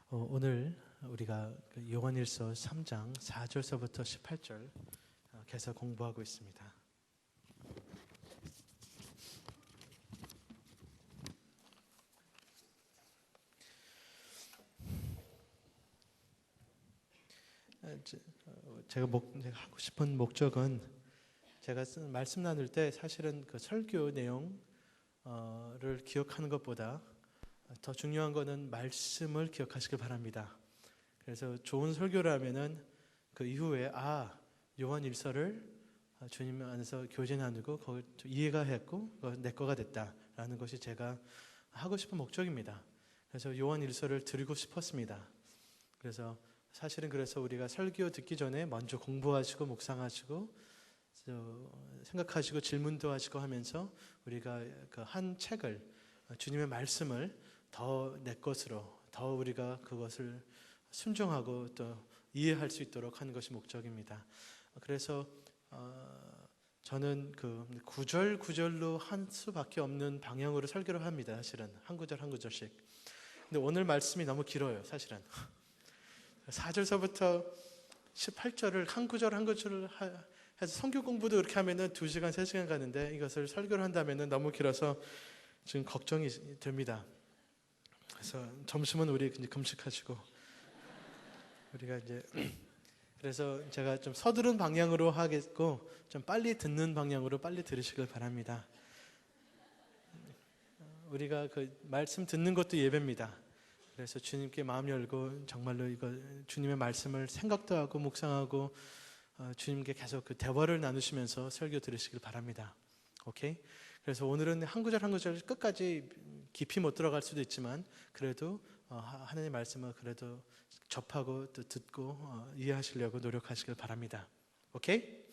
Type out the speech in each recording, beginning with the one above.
오늘 우리가 요한일서 3장 4절서부터 18절 계속 공부하고 있습니다. 제가 하고 싶은 목적은 제가 말씀 나눌 때 사실은 그 설교 내용을 기억하는 것보다 더 중요한 거는 말씀을 기억하시길 바랍니다. 그래서 좋은 설교를 하면은 그 이후에 요한일서를 주님 안에서 교제 나누고 그걸 이해가 했고 내 거가 됐다라는 것이 제가 하고 싶은 목적입니다. 그래서 요한일서를 드리고 싶었습니다. 그래서 사실은 우리가 설교 듣기 전에 먼저 공부하시고 묵상하시고 생각하시고 질문도 하시고 하면서 우리가 그 한 책을 주님의 말씀을 더 내 것으로 더 우리가 그것을 순종하고 또 이해할 수 있도록 하는 것이 목적입니다. 그래서 저는 그 구절 구절로 한 수밖에 없는 방향으로 설교를 합니다. 사실은 한 구절 한 구절씩. 근데 오늘 말씀이 너무 길어요. 사실은 4절서부터 18절을 한 구절 한 구절을 해서 성경 공부도 그렇게 하면은 2시간 3시간 가는데 이것을 설교를 한다면은 너무 길어서 지금 걱정이 됩니다. 그래서 점심은 우리 이제 금식하시고 우리가 이제 그래서 제가 좀 서두른 방향으로 하겠고 좀 빨리 듣는 방향으로 빨리 들으시길 바랍니다. 우리가 그 말씀 듣는 것도 예배입니다. 그래서 주님께 마음 열고 정말로 이거 주님의 말씀을 생각도 하고 묵상하고 주님께 계속 그 대화를 나누시면서 설교 들으시길 바랍니다. 오케이? 그래서 오늘은 한 구절 한 구절 끝까지 깊이 못 들어갈 수도 있지만 그래도 하나님의 말씀을 그래도 접하고 또 듣고 이해하시려고 노력하시길 바랍니다. 오케이?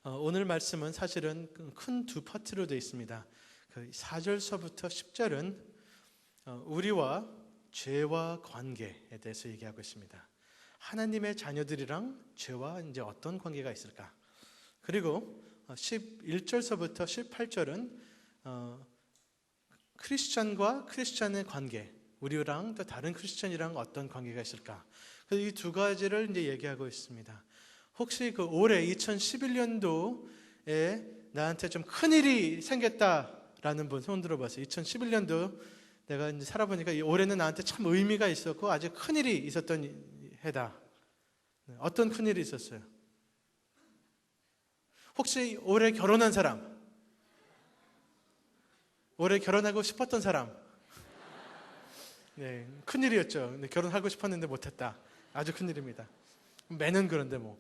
오늘 말씀은 사실은 큰 두 파트로 되어 있습니다. 그 4절서부터 10절은 우리와 죄와 관계에 대해서 얘기하고 있습니다. 하나님의 자녀들이랑 죄와 이제 어떤 관계가 있을까? 그리고 11절서부터 18절은 크리스찬과 크리스찬의 관계, 우리랑 또 다른 크리스찬이랑 어떤 관계가 있을까? 이 두 가지를 이제 얘기하고 있습니다. 혹시 그 올해 2011년도에 나한테 좀 큰일이 생겼다라는 분 손 들어봤어요. 2011년도 내가 이제 살아보니까 올해는 나한테 참 의미가 있었고 아주 큰일이 있었던 해다. 어떤 큰일이 있었어요? 혹시 올해 결혼한 사람? 올해 결혼하고 싶었던 사람? 네, 큰일이었죠. 근데 결혼하고 싶었는데 못했다. 아주 큰일입니다. 매년 그런데 뭐.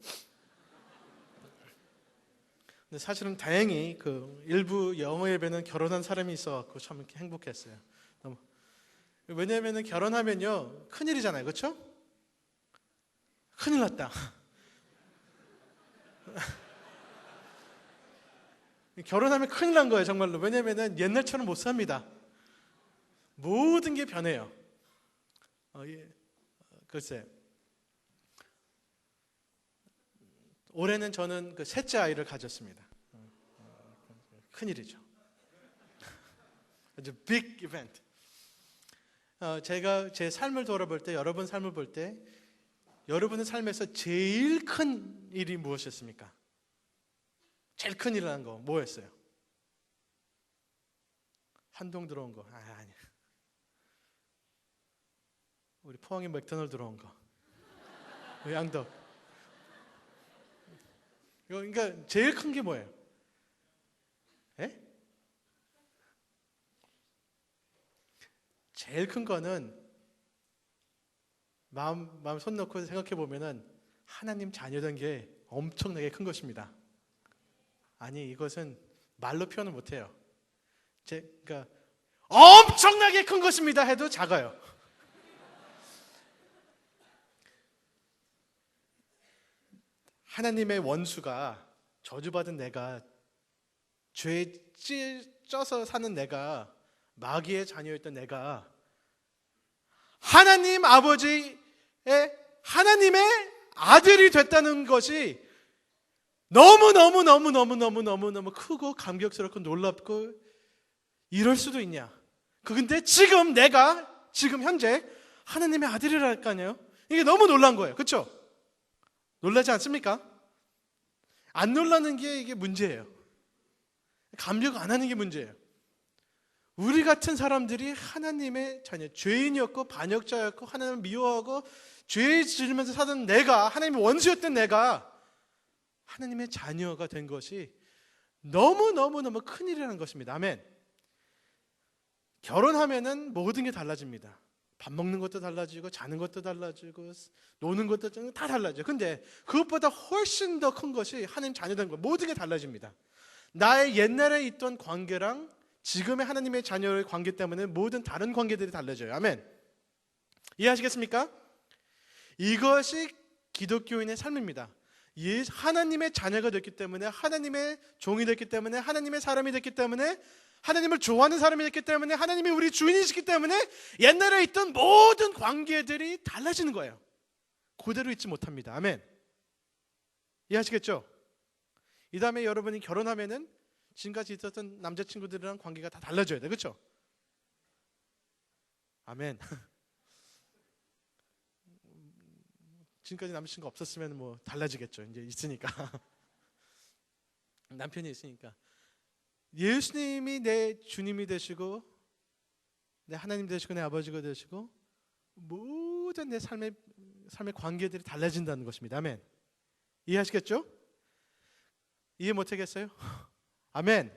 근데 사실은 다행히 그 일부 영어 예배는 결혼한 사람이 있어갖고 참 이렇게 행복했어요. 왜냐하면 결혼하면요 큰일이잖아요, 그렇죠? 큰일 났다. 결혼하면 큰일 난 거예요, 정말로. 왜냐하면 옛날처럼 못 삽니다. 모든 게 변해요. 글쎄, 올해는 저는 그 셋째 아이를 가졌습니다. 큰일이죠. 아주 빅 이벤트. 제가 제 삶을 돌아볼 때, 여러분 삶을 볼 때, 여러분의 삶에서 제일 큰 일이 무엇이었습니까? 제일 큰 일이라는 거 뭐였어요? 한동 들어온 거? 아니. 우리 포항에 맥도날드 들어온 거. 양덕. 그러니까 제일 큰 게 뭐예요? 예? 제일 큰 거는 마음 손 놓고 생각해 보면은 하나님 자녀된 게 엄청나게 큰 것입니다. 아니, 이것은 말로 표현을 못 해요. 그러니까 엄청나게 큰 것입니다 해도 작아요. 하나님의 원수가 저주받은 내가 죄에 쪄서 사는 내가 마귀의 자녀였던 내가 하나님 아버지의 하나님의 아들이 됐다는 것이 너무 크고 감격스럽고 놀랍고 이럴 수도 있냐? 근데 지금 내가 지금 현재 하나님의 아들이라 할 거 아니에요? 이게 너무 놀란 거예요. 그렇죠? 놀라지 않습니까? 안 놀라는 게 이게 문제예요. 감격 안 하는 게 문제예요. 우리 같은 사람들이 하나님의 자녀, 죄인이었고 반역자였고 하나님을 미워하고 죄 지으면서 사는 내가, 하나님의 원수였던 내가 하나님의 자녀가 된 것이 너무너무너무 큰일이라는 것입니다. 아멘. 결혼하면은 모든 게 달라집니다. 밥 먹는 것도 달라지고 자는 것도 달라지고 노는 것도 다 달라져요. 근데 그것보다 훨씬 더 큰 것이 하나님 자녀된 것, 모든 게 달라집니다. 나의 옛날에 있던 관계랑 지금의 하나님의 자녀의 관계 때문에 모든 다른 관계들이 달라져요. 아멘. 이해하시겠습니까? 이것이 기독교인의 삶입니다. 하나님의 자녀가 됐기 때문에, 하나님의 종이 됐기 때문에, 하나님의 사람이 됐기 때문에, 하나님을 좋아하는 사람이 됐기 때문에, 하나님이 우리 주인이시기 때문에 옛날에 있던 모든 관계들이 달라지는 거예요. 그대로 있지 못합니다. 아멘. 이해하시겠죠? 이 다음에 여러분이 결혼하면은 지금까지 있었던 남자친구들이랑 관계가 다 달라져야 돼. 그렇죠? 아멘. 지금까지 남자친구 없었으면 뭐 달라지겠죠. 이제 있으니까. 남편이 있으니까. 예수님이 내 주님이 되시고 내 하나님 되시고 내 아버지가 되시고 모든 내 삶의 관계들이 달라진다는 것입니다. 아멘. 이해하시겠죠? 이해 못하겠어요? 아멘.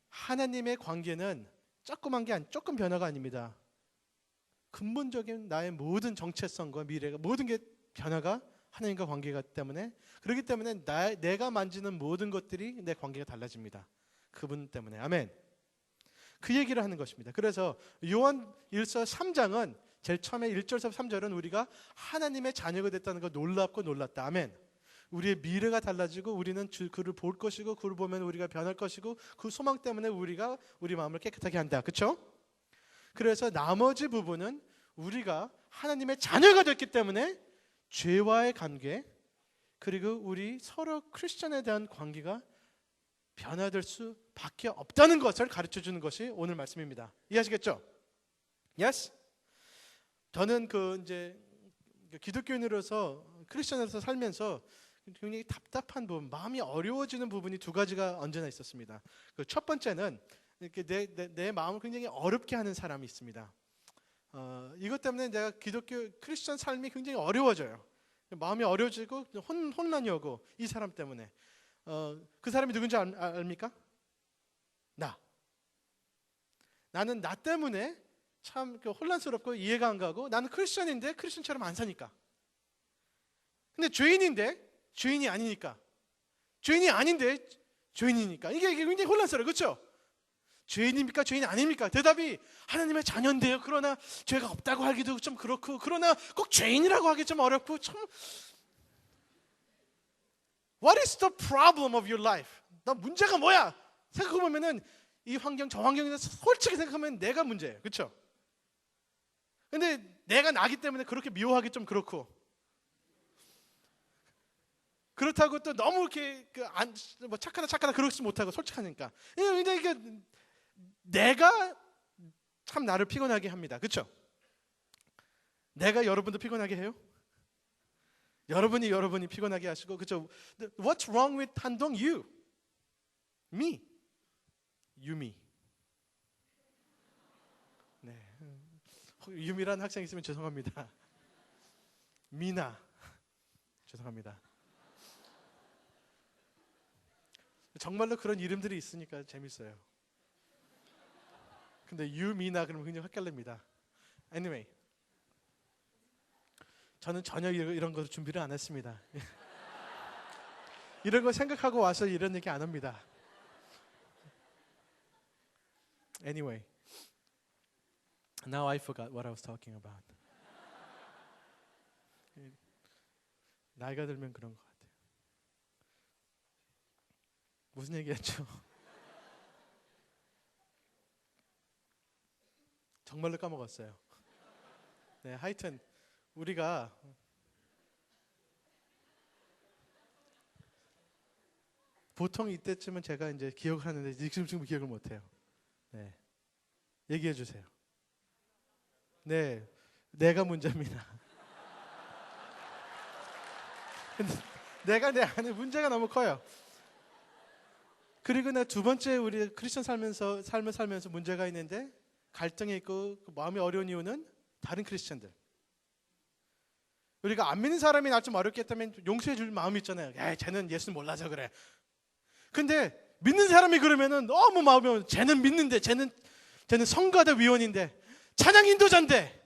하나님의 관계는 조그만 게 조금 변화가 아닙니다. 근본적인 나의 모든 정체성과 미래가 모든 게 변화가 하나님과 관계가 때문에, 그렇기 때문에 내가 만지는 모든 것들이 내 관계가 달라집니다. 그분 때문에. 아멘. 그 얘기를 하는 것입니다. 그래서 요한 1서 3장은 제일 처음에 1절에서 3절은 우리가 하나님의 자녀가 됐다는 거 놀랍고 놀랐다. 아멘. 우리의 미래가 달라지고 우리는 그를 볼 것이고 그를 보면 우리가 변할 것이고 그 소망 때문에 우리가 우리 마음을 깨끗하게 한다. 그렇죠? 그래서 나머지 부분은 우리가 하나님의 자녀가 됐기 때문에 죄와의 관계, 그리고 우리 서로 크리스천에 대한 관계가 변화될 수밖에 없다는 것을 가르쳐주는 것이 오늘 말씀입니다. 이해하시겠죠? Yes? 저는 이제 기독교인으로서 크리스천으로서 살면서 굉장히 답답한 부분, 마음이 어려워지는 부분이 두 가지가 언제나 있었습니다. 첫 번째는 이렇게 내 마음을 굉장히 어렵게 하는 사람이 있습니다. 이것 때문에 내가 기독교 크리스천 삶이 굉장히 어려워져요. 마음이 어려워지고 혼란이 오고, 이 사람 때문에. 그 사람이 누군지 압니까? 나는 나 때문에 참 혼란스럽고 이해가 안 가고, 나는 크리스천인데 크리스천처럼 안 사니까. 근데 죄인인데 죄인이 아니니까, 죄인이 아닌데 죄인이니까, 이게 굉장히 혼란스러워요. 그렇죠? 죄인입니까? 죄인이 아닙니까? 대답이 하나님의 자녀인데요. 그러나 죄가 없다고 하기도 좀 그렇고, 그러나 꼭 죄인이라고 하기 좀 어렵고, 참. What is the problem of your life? 나 문제가 뭐야? 생각해보면은 이 환경 저 환경에서 솔직히 생각하면 내가 문제예요. 그렇죠? 근데 내가 나기 때문에 그렇게 미워하기 좀 그렇고, 그렇다고 또 너무 이렇게 뭐 착하다 그러지 못하고 솔직하니까. 근데 이게 내가 참 나를 피곤하게 합니다. 그렇죠? 내가 여러분도 피곤하게 해요? 여러분이 피곤하게 하시고, 그렇죠? What's wrong with 한동? You, me, you, me. 네, 유미란 학생 있으면 죄송합니다. 미나, 죄송합니다. 정말로 그런 이름들이 있으니까 재밌어요. 근데 유미나 그러면 굉장히 헷갈립니다. Anyway, 저는 전혀 이런 거 준비를 안 했습니다. 이런 거 생각하고 와서 이런 얘기 안 합니다. Anyway, now I forgot what I was talking about. 나이가 들면 그런 것 같아요. 무슨 얘기했죠? 정말로 까먹었어요. 네, 하여튼 우리가 보통 이때쯤은 제가 이제 기억을 하는데 지금 기억을 못해요. 네, 얘기해 주세요. 네, 내가 문제입니다. 근데 내가 내 안에 문제가 너무 커요. 그리고 두 번째 우리 크리스천 삶을 살면서 문제가 있는데 갈등이 있고 마음이 어려운 이유는 다른 크리스천들. 우리가 안 믿는 사람이 날 좀 어렵게 했다면 용서해 줄 마음이 있잖아요. 야, 쟤는 예수 몰라서 그래. 근데 믿는 사람이 그러면은 너무 마음이 쟤는 믿는데 쟤는 성가대 위원인데 찬양 인도자인데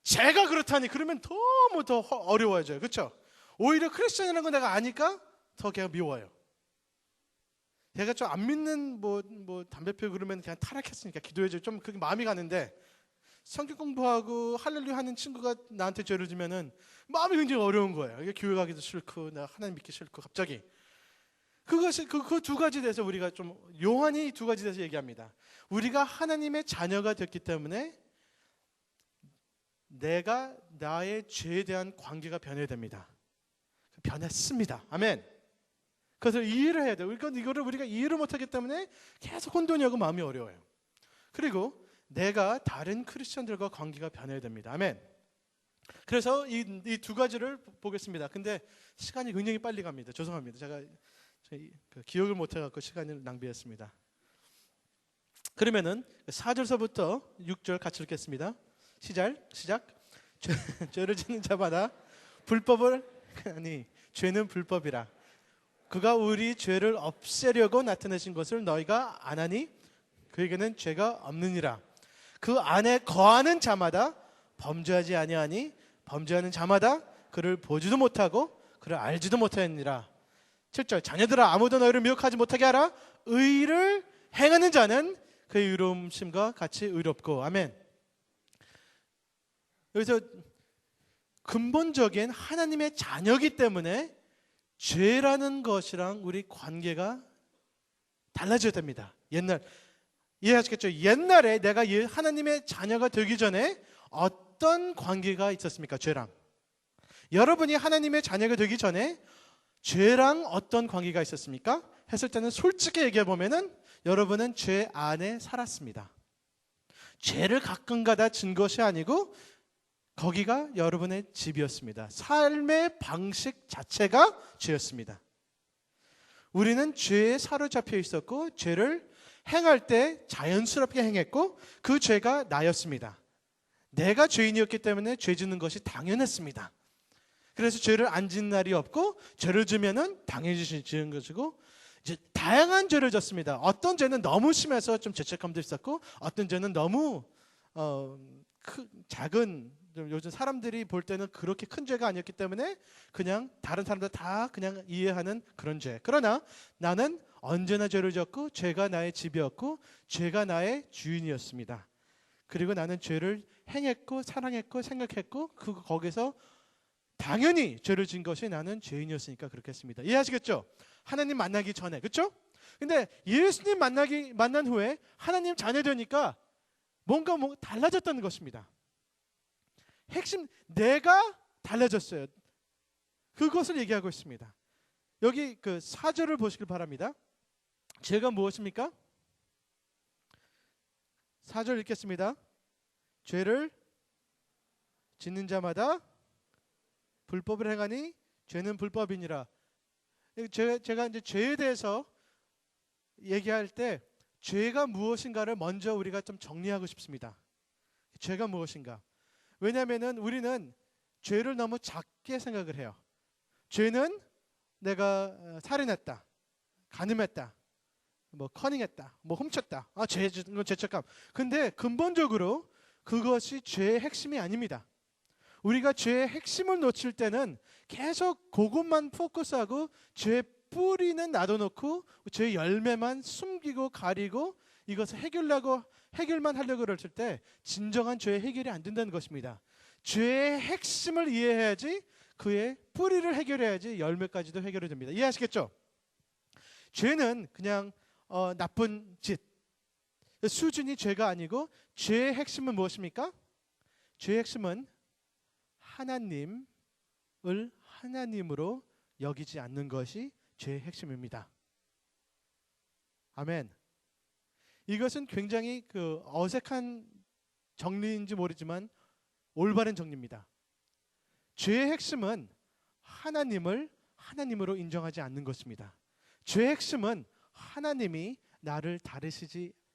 제가 그렇다니 그러면 너무 더 어려워져요. 그렇죠? 오히려 크리스천이라는 거 내가 아니까 더 걔가 미워요. 걔가 좀 안 믿는 뭐 담배 피우고 그러면 그냥 타락했으니까 기도해줘 좀 그게 마음이 가는데 성경 공부하고 할렐루야 하는 친구가 나한테 죄를 지면은 마음이 굉장히 어려운 거예요. 이게 교회 가기도 싫고 나 하나님 믿기 싫고 갑자기 그것이 그 두 가지 대해서 우리가 좀 요한이 두 가지 대해서 얘기합니다. 우리가 하나님의 자녀가 됐기 때문에 내가 나의 죄에 대한 관계가 변해됩니다. 변했습니다. 아멘. 그래서 이해를 해야 돼요. 이거를 우리가 이해를 못하기 때문에 계속 혼돈이 오고 마음이 어려워요. 그리고 내가 다른 크리스천들과 관계가 변해야 됩니다. 아멘. 그래서 이 두 가지를 보겠습니다. 근데 시간이 굉장히 빨리 갑니다. 죄송합니다. 제가 기억을 못해갖고 시간을 낭비했습니다. 그러면은 4절서부터 6절 같이 읽겠습니다. 시작. 죄를 짓는 자마다 죄는 불법이라. 그가 우리 죄를 없애려고 나타내신 것을 너희가 안 하니 그에게는 죄가 없느니라. 그 안에 거하는 자마다 범죄하지 아니하니 범죄하는 자마다 그를 보지도 못하고 그를 알지도 못하느니라. 7절 자녀들아 아무도 너희를 미혹하지 못하게 하라. 의를 행하는 자는 그의 의로움심과 같이 의롭고. 아멘. 여기서 근본적인 하나님의 자녀이기 때문에 죄라는 것이랑 우리 관계가 달라져야 됩니다. 이해하시겠죠? 옛날에 내가 하나님의 자녀가 되기 전에 어떤 관계가 있었습니까? 죄랑. 여러분이 하나님의 자녀가 되기 전에 죄랑 어떤 관계가 있었습니까? 했을 때는 솔직히 얘기해 보면은 여러분은 죄 안에 살았습니다. 죄를 가끔가다 진 것이 아니고 거기가 여러분의 집이었습니다. 삶의 방식 자체가 죄였습니다. 우리는 죄에 사로잡혀 있었고 죄를 행할 때 자연스럽게 행했고 그 죄가 나였습니다. 내가 죄인이었기 때문에 죄 짓는 것이 당연했습니다. 그래서 죄를 안 짓는 날이 없고 죄를 지면은 당연히 지은 것이고 이제 다양한 죄를 졌습니다. 어떤 죄는 너무 심해서 좀 죄책감도 있었고 어떤 죄는 너무 작은 요즘 사람들이 볼 때는 그렇게 큰 죄가 아니었기 때문에 그냥 다른 사람들 다 그냥 이해하는 그런 죄. 그러나 나는 언제나 죄를 졌고 죄가 나의 집이었고 죄가 나의 주인이었습니다. 그리고 나는 죄를 행했고 사랑했고 생각했고 거기서 당연히 죄를 진 것이 나는 죄인이었으니까 그렇게 했습니다. 이해하시겠죠? 하나님 만나기 전에. 그렇죠? 근데 예수님 만난 후에 하나님 자녀 되니까 뭔가 달라졌다는 것입니다. 핵심 내가 달라졌어요. 그것을 얘기하고 있습니다. 여기 그 4절을 보시길 바랍니다. 죄가 무엇입니까? 4절 읽겠습니다. 죄를 짓는 자마다 불법을 행하니 죄는 불법이니라. 제가 이제 죄에 대해서 얘기할 때 죄가 무엇인가를 먼저 우리가 좀 정리하고 싶습니다. 죄가 무엇인가? 왜냐하면은 우리는 죄를 너무 작게 생각을 해요. 죄는 내가 살인했다, 간음했다, 커닝했다, 훔쳤다. 죄는 죄책감. 근데 근본적으로 그것이 죄의 핵심이 아닙니다. 우리가 죄의 핵심을 놓칠 때는 계속 그것만 포커스하고 죄의 뿌리는 놔둬놓고 죄의 열매만 숨기고 가리고 이것을 해결만 하려고 그랬을 때 진정한 죄의 해결이 안 된다는 것입니다. 죄의 핵심을 이해해야지 그의 뿌리를 해결해야지 열매까지도 해결이 됩니다. 이해하시겠죠? 죄는 그냥 나쁜 짓 수준이 죄가 아니고 죄의 핵심은 무엇입니까? 죄의 핵심은 하나님을 하나님으로 여기지 않는 것이 죄의 핵심입니다. 아멘. 이것은 굉장히 어색한 정리인지 모르지만 올바른 정리입니다. 죄의 핵심은 하나님을 하나님으로 인정하지 않는 것입니다. 죄의 핵심은 하나님이 나를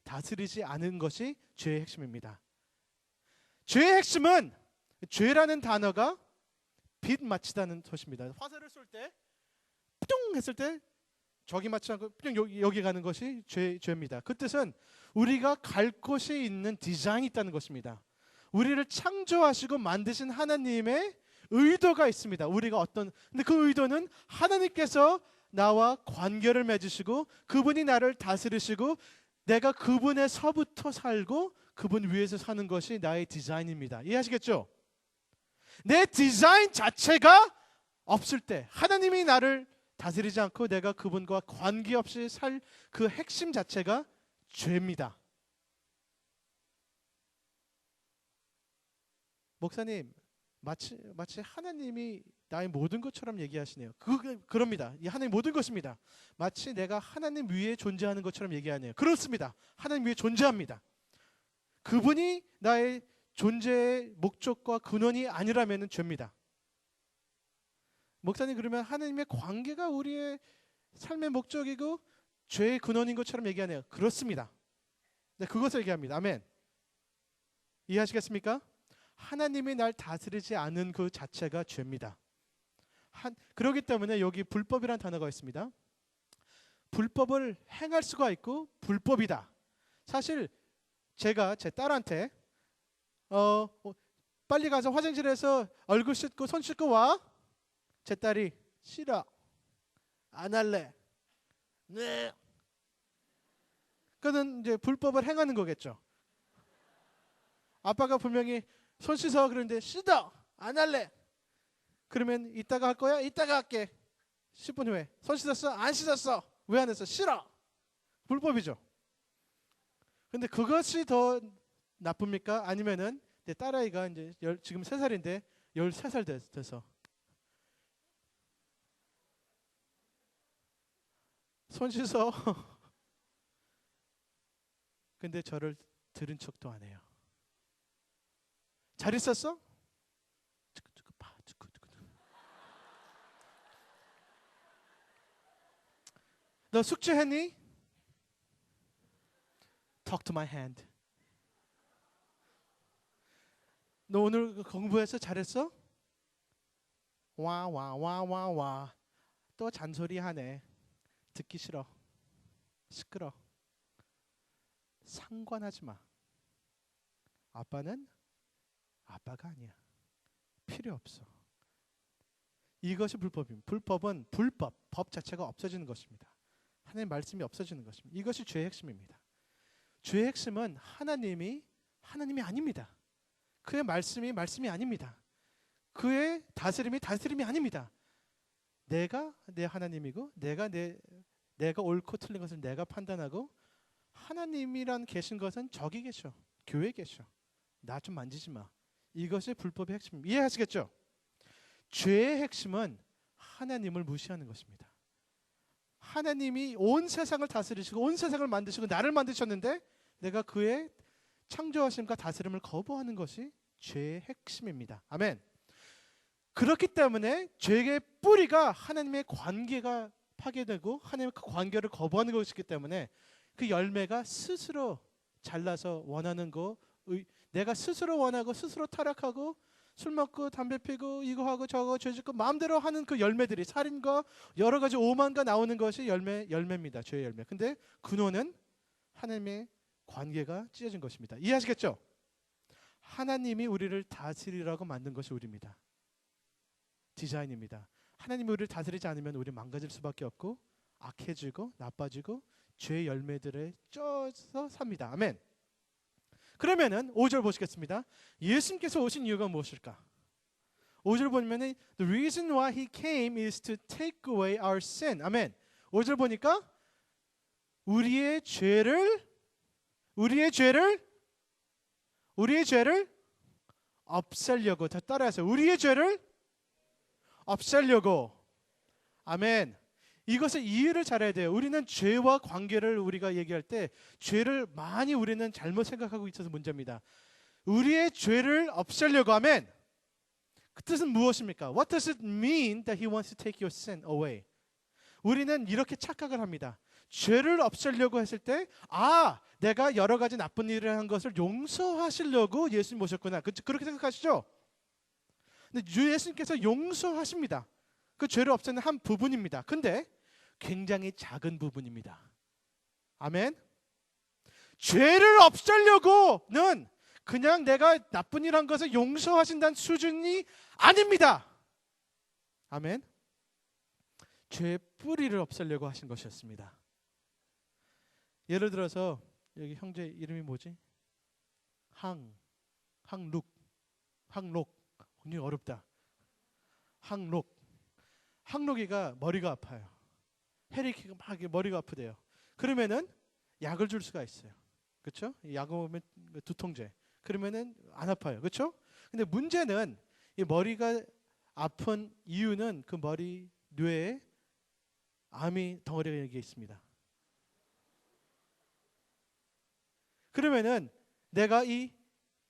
다스리지 않은 것이 죄의 핵심입니다. 죄의 핵심은 죄라는 단어가 빛 맞히다는 것입니다. 화살을 쏠 때 뿅 했을 때 저기 맞지 않고 뿅 여기 가는 것이 죄입니다. 그 뜻은 우리가 갈 곳이 있는 디자인이 있다는 것입니다. 우리를 창조하시고 만드신 하나님의 의도가 있습니다. 근데 그 의도는 하나님께서 나와 관계를 맺으시고 그분이 나를 다스리시고 내가 그분에서부터 살고 그분 위에서 사는 것이 나의 디자인입니다. 이해하시겠죠? 내 디자인 자체가 없을 때 하나님이 나를 다스리지 않고 내가 그분과 관계없이 살 그 핵심 자체가 죄입니다. 목사님, 마치 하나님이 나의 모든 것처럼 얘기하시네요. 그럽니다. 이 하나님 모든 것입니다. 마치 내가 하나님 위에 존재하는 것처럼 얘기하네요. 그렇습니다. 하나님 위에 존재합니다. 그분이 나의 존재의 목적과 근원이 아니라면 죄입니다. 목사님, 그러면 하나님의 관계가 우리의 삶의 목적이고 죄의 근원인 것처럼 얘기하네요. 그렇습니다. 네, 그것을 얘기합니다. 아멘. 이해하시겠습니까? 하나님이 날 다스리지 않은 그 자체가 죄입니다. 그렇기 때문에 여기 불법이라는 단어가 있습니다. 불법을 행할 수가 있고 불법이다. 사실 제가 제 딸한테 빨리 가서 화장실에서 얼굴 씻고 손 씻고 와. 제 딸이 싫어. 안 할래. 네. 그는 이제 불법을 행하는 거겠죠. 아빠가 분명히 손 씻어 그러는데 싫어. 안 할래. 그러면 이따가 할 거야? 이따가 할게. 10분 후에 손 씻었어? 안 씻었어. 왜 안 했어? 싫어. 불법이죠. 근데 그것이 더 나쁩니까? 아니면은 내 딸아이가 이제 지금 3살인데 13살 돼서 손 씻어. 근데 저를 들은 척도 안 해요. 잘 있었어? 너 숙제했니? Talk to my hand. 너 오늘 공부해서 잘했어? 와. 또 잔소리하네. 듣기 싫어. 시끄러. 상관하지 마. 아빠는 아빠가 아니야. 필요 없어. 이것이 불법입니다. 불법은 법 자체가 없어지는 것입니다. 하나님의 말씀이 없어지는 것입니다. 이것이 죄의 핵심입니다. 죄의 핵심은 하나님이 아닙니다. 그의 말씀이 아닙니다. 그의 다스림이 아닙니다. 내가 내 하나님이고 내가 옳고 틀린 것을 내가 판단하고 하나님이란 계신 것은 저기 계셔. 교회에 계셔. 나 좀 만지지 마. 이것이 불법의 핵심입니다. 이해하시겠죠? 죄의 핵심은 하나님을 무시하는 것입니다. 하나님이 온 세상을 다스리시고 온 세상을 만드시고 나를 만드셨는데 내가 그의 창조하심과 다스림을 거부하는 것이 죄의 핵심입니다. 아멘. 그렇기 때문에 죄의 뿌리가 하나님의 관계가 파괴되고 하나님의 그 관계를 거부하는 것이기 때문에 그 열매가 스스로 잘나서 원하는 거, 내가 스스로 원하고 스스로 타락하고 술 먹고 담배 피고 이거 하고 저거 죄 짓고 마음대로 하는 그 열매들이 살인과 여러 가지 오만과 나오는 것이 열매입니다. 죄의 열매. 근데 근원은 하나님의 관계가 찢어진 것입니다. 이해하시겠죠? 하나님이 우리를 다스리라고 만든 것이 우리입니다. 디자인입니다. 하나님이 우리를 다스리지 않으면 우리 망가질 수밖에 없고 악해지고 나빠지고 죄의 열매들에 쪄서 삽니다. 아멘. 그러면은 5절 보시겠습니다. 예수님께서 오신 이유가 무엇일까? 5절 보면은 The reason why he came is to take away our sin. 아멘. 5절 보니까 우리의 죄를 없애려고. 다 따라하세요. 우리의 죄를 없애려고. 아멘. 이것을 이해를 잘해야 돼요. 우리는 죄와 관계를 우리가 얘기할 때 죄를 많이 우리는 잘못 생각하고 있어서 문제입니다. 우리의 죄를 없애려고 하면 그 뜻은 무엇입니까? What does it mean that He wants to take your sin away? 우리는 이렇게 착각을 합니다. 죄를 없애려고 했을 때 내가 여러 가지 나쁜 일을 한 것을 용서하시려고 예수님 오셨구나. 그렇게 생각하시죠? 근데 예수님께서 용서하십니다. 그 죄를 없애는 한 부분입니다. 근데 굉장히 작은 부분입니다. 아멘. 죄를 없애려고는 그냥 내가 나쁜 일 한 것을 용서하신다는 수준이 아닙니다. 아멘. 죄의 뿌리를 없애려고 하신 것이었습니다. 예를 들어서 여기 형제 이름이 뭐지? 항록. 굉장히 어렵다. 항록이가 머리가 아파요. 해리키가 막 머리가 아프대요. 그러면은 약을 줄 수가 있어요. 그렇죠? 약을 먹으면 두통제. 그러면은 안 아파요. 그렇죠? 근데 문제는 이 머리가 아픈 이유는 그 머리 뇌에 암이 덩어리가 여기 있습니다. 그러면은 내가 이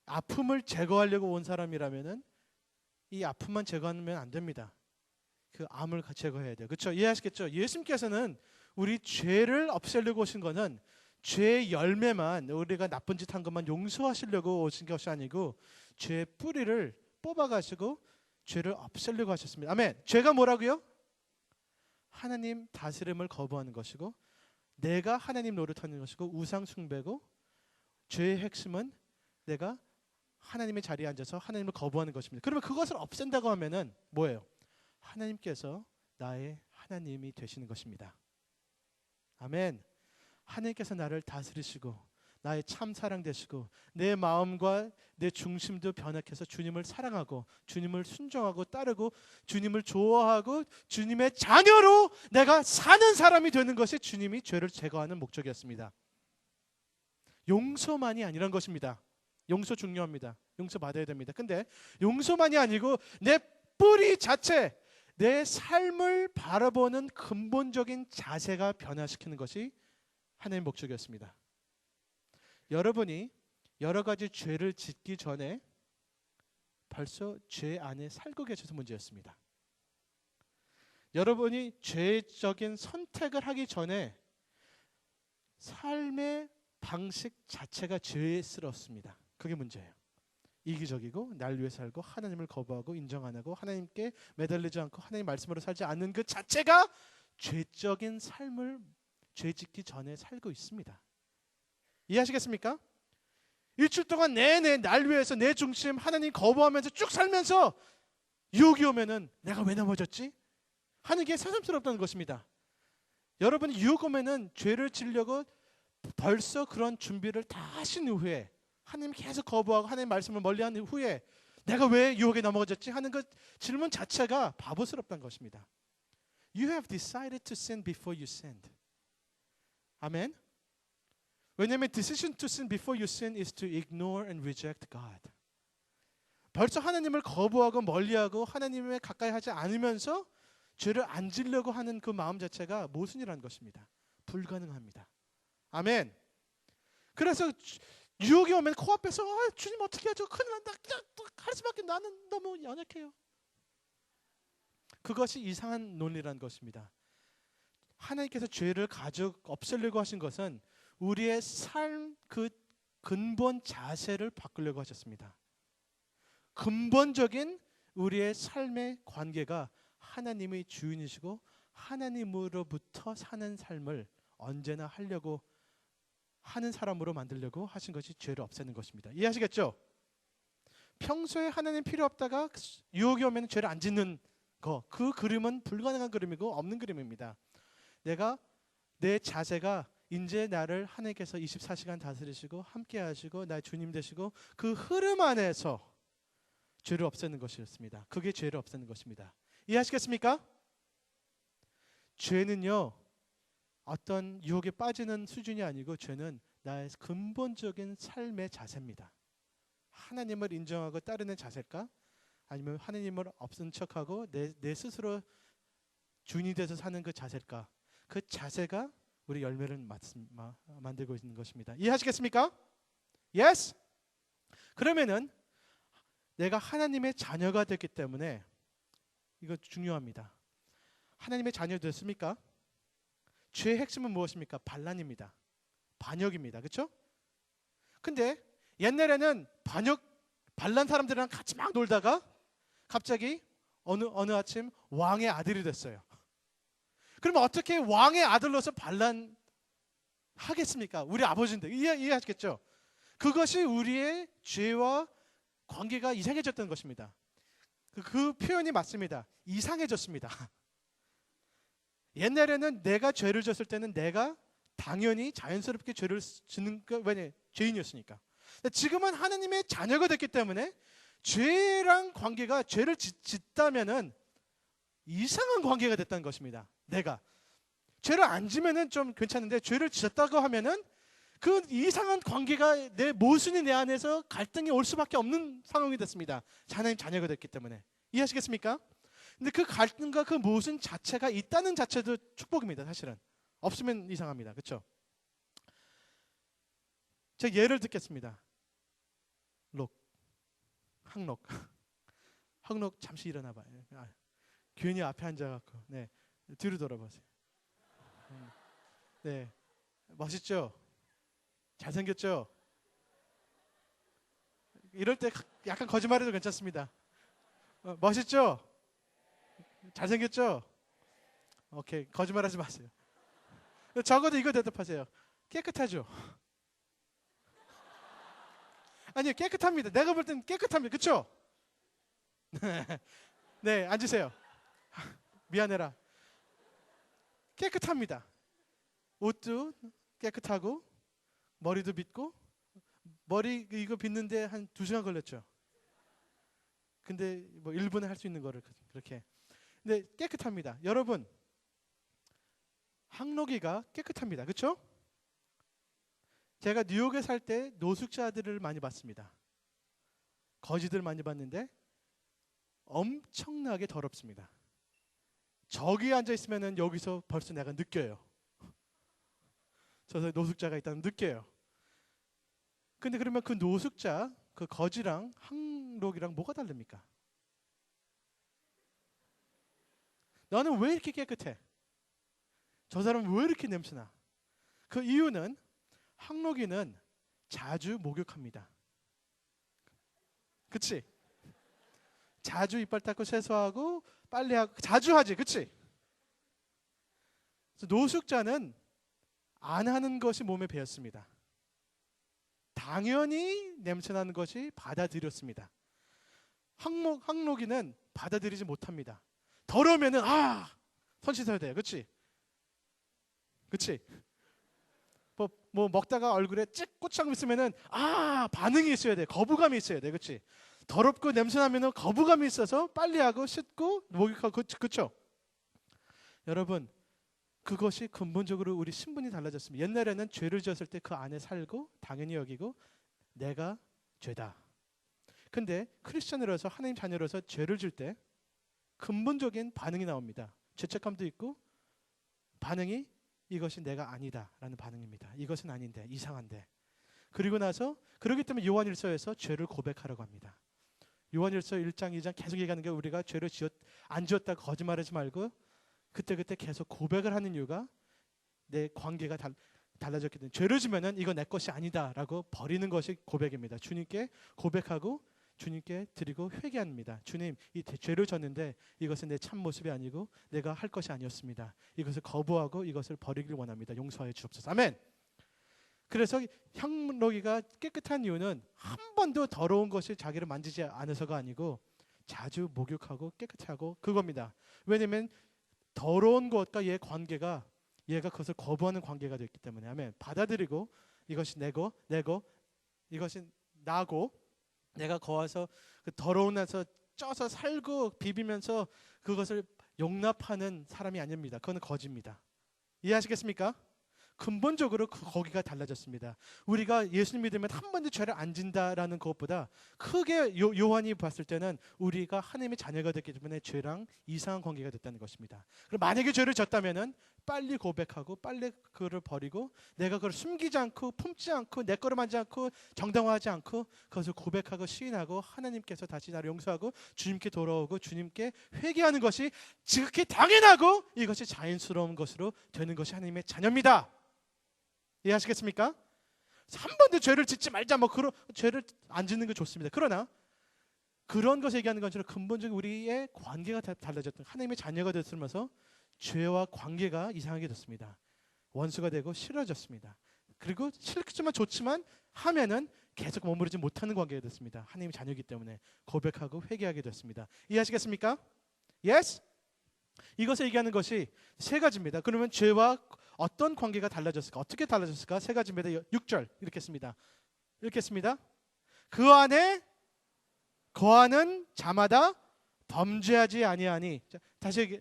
아픔을 제거하려고 온 사람이라면은 이 아픔만 제거하면 안 됩니다. 그 암을 제거해야 돼요. 그렇죠? 이해하시겠죠? 예수님께서는 우리 죄를 없애려고 오신 거는 죄의 열매만, 우리가 나쁜 짓 한 것만 용서하시려고 오신 것이 아니고 죄의 뿌리를 뽑아가시고 죄를 없애려고 하셨습니다. 아멘. 죄가 뭐라고요? 하나님 다스림을 거부하는 것이고 내가 하나님 노릇하는 것이고 우상 숭배고, 죄의 핵심은 내가 하나님의 자리에 앉아서 하나님을 거부하는 것입니다. 그러면 그것을 없앤다고 하면은 뭐예요? 하나님께서 나의 하나님이 되시는 것입니다. 아멘. 하나님께서 나를 다스리시고 나의 참 사랑 되시고 내 마음과 내 중심도 변화해서 주님을 사랑하고 주님을 순종하고 따르고 주님을 좋아하고 주님의 자녀로 내가 사는 사람이 되는 것이 주님이 죄를 제거하는 목적이었습니다. 용서만이 아니란 것입니다. 용서 중요합니다. 용서 받아야 됩니다. 근데 용서만이 아니고 내 뿌리 자체, 내 삶을 바라보는 근본적인 자세가 변화시키는 것이 하나님의 목적이었습니다. 여러분이 여러 가지 죄를 짓기 전에 벌써 죄 안에 살고 계셔서 문제였습니다. 여러분이 죄적인 선택을 하기 전에 삶의 방식 자체가 죄스럽습니다. 그게 문제예요. 이기적이고 날 위해 살고 하나님을 거부하고 인정 안 하고 하나님께 매달리지 않고 하나님 말씀으로 살지 않는 그 자체가 죄적인 삶을 죄 짓기 전에 살고 있습니다. 이해하시겠습니까? 일주일 동안 내내 날 위해서 내 중심 하나님 거부하면서 쭉 살면서 유혹이 오면은 내가 왜 넘어졌지? 하는 게 새삼스럽다는 것입니다. 여러분이 유혹 오면은 죄를 지려고 벌써 그런 준비를 다 하신 후에 하나님 계속 거부하고 하나님 말씀을 멀리한 후에 내가 왜 유혹에 넘어졌지? 하는 그 질문 자체가 바보스럽다는 것입니다. You have decided to sin before you sinned. 아멘. 왜냐하면 decision to sin before you sin is to ignore and reject God. 벌써 하나님을 거부하고 멀리하고 하나님에 가까이 하지 않으면서 죄를 안 지려고 하는 그 마음 자체가 모순이라는 것입니다. 불가능합니다. 아멘. 그래서 유혹이 오면 코앞에서 주님 어떻게 하죠? 큰일 난다. 할 수밖에, 나는 너무 연약해요. 그것이 이상한 논리라는 것입니다. 하나님께서 죄를 없애려고 하신 것은 우리의 삶 그 근본 자세를 바꾸려고 하셨습니다. 근본적인 우리의 삶의 관계가 하나님의 주인이시고 하나님으로부터 사는 삶을 언제나 하려고 하는 사람으로 만들려고 하신 것이 죄를 없애는 것입니다. 이해하시겠죠? 평소에 하나님 필요 없다가 유혹이 오면 죄를 안 짓는 거, 그 그림은 불가능한 그림이고 없는 그림입니다. 내 자세가 이제 나를 하나님께서 24시간 다스리시고 함께 하시고 나의 주님 되시고 그 흐름 안에서 죄를 없애는 것이었습니다. 그게 죄를 없애는 것입니다. 이해하시겠습니까? 죄는요, 어떤 유혹에 빠지는 수준이 아니고 죄는 나의 근본적인 삶의 자세입니다. 하나님을 인정하고 따르는 자세일까? 아니면 하나님을 없은 척하고 내 스스로 주인이 돼서 사는 그 자세일까? 그 자세가 우리 열매를 만들고 있는 것입니다. 이해하시겠습니까? Yes? 그러면은 내가 하나님의 자녀가 됐기 때문에 이거 중요합니다. 하나님의 자녀 됐습니까? 죄의 핵심은 무엇입니까? 반란입니다. 반역입니다. 그렇죠? 근데 옛날에는 반란 사람들이랑 같이 막 놀다가 갑자기 어느 아침 왕의 아들이 됐어요. 그러면 어떻게 왕의 아들로서 반란하겠습니까? 우리 아버지인데 이해하시겠죠? 그것이 우리의 죄와 관계가 이상해졌던 것입니다. 그 표현이 맞습니다. 이상해졌습니다. 옛날에는 내가 죄를 졌을 때는 내가 당연히 자연스럽게 죄를 짓는 거 왜냐 죄인이었으니까. 지금은 하나님의 자녀가 됐기 때문에 죄랑 관계가 죄를 짓다면은 이상한 관계가 됐다는 것입니다. 내가 죄를 안 지면은 좀 괜찮은데 죄를 짓었다고 하면은 그 이상한 관계가 내 모순이 내 안에서 갈등이 올 수밖에 없는 상황이 됐습니다. 하나님 자녀가 됐기 때문에. 이해하시겠습니까? 근데 그 갈등과 그 모순 자체가 있다는 자체도 축복입니다. 사실은 없으면 이상합니다. 그렇죠? 제가 예를 듣겠습니다. 항록 잠시 일어나 봐요. 괜히 앞에 앉아갖고 네 뒤로 돌아보세요. 네 멋있죠? 잘생겼죠? 이럴 때 약간 거짓말해도 괜찮습니다. 멋있죠? 잘생겼죠? 오케이 거짓말하지 마세요. 적어도 이거 대답하세요. 깨끗하죠? 아니요 깨끗합니다. 내가 볼 땐 깨끗합니다. 그렇죠? 네 앉으세요. 미안해라. 깨끗합니다. 옷도 깨끗하고 머리도 빗고 머리 이거 빗는데 한 2시간 걸렸죠. 근데 뭐 1분에 할 수 있는 거를 그렇게. 근데 깨끗합니다. 여러분 항록이가 깨끗합니다. 그렇죠? 제가 뉴욕에 살 때 노숙자들을 많이 봤습니다. 거지들 많이 봤는데 엄청나게 더럽습니다. 저기 앉아 있으면은 여기서 벌써 내가 느껴요. 저서 노숙자가 있다는 느껴요. 근데 그러면 그 노숙자, 그 거지랑 항록이랑 뭐가 다릅니까? 너는 왜 이렇게 깨끗해? 저 사람은 왜 이렇게 냄새나? 그 이유는 항록이는 자주 목욕합니다. 그치? 자주 이빨 닦고 세수하고 빨래하고 자주 하지. 그치? 노숙자는 안 하는 것이 몸에 배었습니다. 당연히 냄새나는 것이 받아들였습니다. 항록이는 받아들이지 못합니다. 더러우면은 손 씻어야 돼. 그치? 그치? 뭐 먹다가 얼굴에 찍 고추장 있으면은 반응이 있어야 돼. 거부감이 있어야 돼. 그치? 더럽고 냄새나면은 거부감이 있어서 빨리하고 씻고 목욕하고 그쵸? 여러분 그것이 근본적으로 우리 신분이 달라졌습니다. 옛날에는 죄를 지었을 때 그 안에 살고 당연히 여기고 내가 죄다. 근데 크리스천으로서 하나님 자녀로서 죄를 질 때 근본적인 반응이 나옵니다. 죄책감도 있고 반응이 이것이 내가 아니다라는 반응입니다. 이것은 아닌데 이상한데. 그리고 나서 그렇기 때문에 요한일서에서 죄를 고백하라고 합니다. 요한일서 1장 2장 계속 얘기하는 게 우리가 죄를 안 지었다고 거짓말하지 말고 그때 계속 고백을 하는 이유가 내 관계가 달라졌기 때문에 죄를 지면은 이거 내 것이 아니다라고 버리는 것이 고백입니다. 주님께 고백하고 주님께 드리고 회개합니다. 주님 이 죄를 졌는데 이것은 내 참 모습이 아니고 내가 할 것이 아니었습니다. 이것을 거부하고 이것을 버리길 원합니다. 용서해 주옵소서. 아멘. 그래서 항록이가 깨끗한 이유는 한 번도 더러운 것이 자기를 만지지 않아서가 아니고 자주 목욕하고 깨끗하고 그겁니다. 왜냐하면 더러운 것과 얘의 관계가 얘가 그것을 거부하는 관계가 됐기 때문에 아멘. 받아들이고 이것이 내고 이것이 나고 내가 거와서 그 더러운 데서 쪄서 살고 비비면서 그것을 용납하는 사람이 아닙니다. 그건 거짓입니다. 이해하시겠습니까? 근본적으로 거기가 달라졌습니다. 우리가 예수님 믿으면 한 번도 죄를 안 진다라는 것보다 크게 요한이 봤을 때는 우리가 하나님의 자녀가 됐기 때문에 죄랑 이상한 관계가 됐다는 것입니다. 그럼 만약에 죄를 졌다면은 빨리 고백하고 빨리 그를 버리고 내가 그걸 숨기지 않고 품지 않고 내 거로 만지 않고 정당화하지 않고 그것을 고백하고 시인하고 하나님께서 다시 나를 용서하고 주님께 돌아오고 주님께 회개하는 것이 지극히 당연하고 이것이 자연스러운 것으로 되는 것이 하나님의 자녀입니다. 이해하시겠습니까? 한 번도 죄를 짓지 말자 뭐 그런 죄를 안 짓는 게 좋습니다. 그러나 그런 것을 얘기하는 것처럼 근본적인 우리의 관계가 달라졌던 하나님의 자녀가 됐으면서 죄와 관계가 이상하게 됐습니다. 원수가 되고 싫어졌습니다. 그리고 싫지만 좋지만 하면은 계속 머무르지 못하는 관계가 됐습니다. 하나님의 자녀이기 때문에 고백하고 회개하게 됐습니다. 이해하시겠습니까? Yes? 이것을 얘기하는 것이 세 가지입니다. 그러면 죄와 어떤 관계가 달라졌을까? 어떻게 달라졌을까? 세 가지입니다. 6절 읽겠습니다. 읽겠습니다. 그 안에 거하는 자마다 범죄하지 아니하니. 다시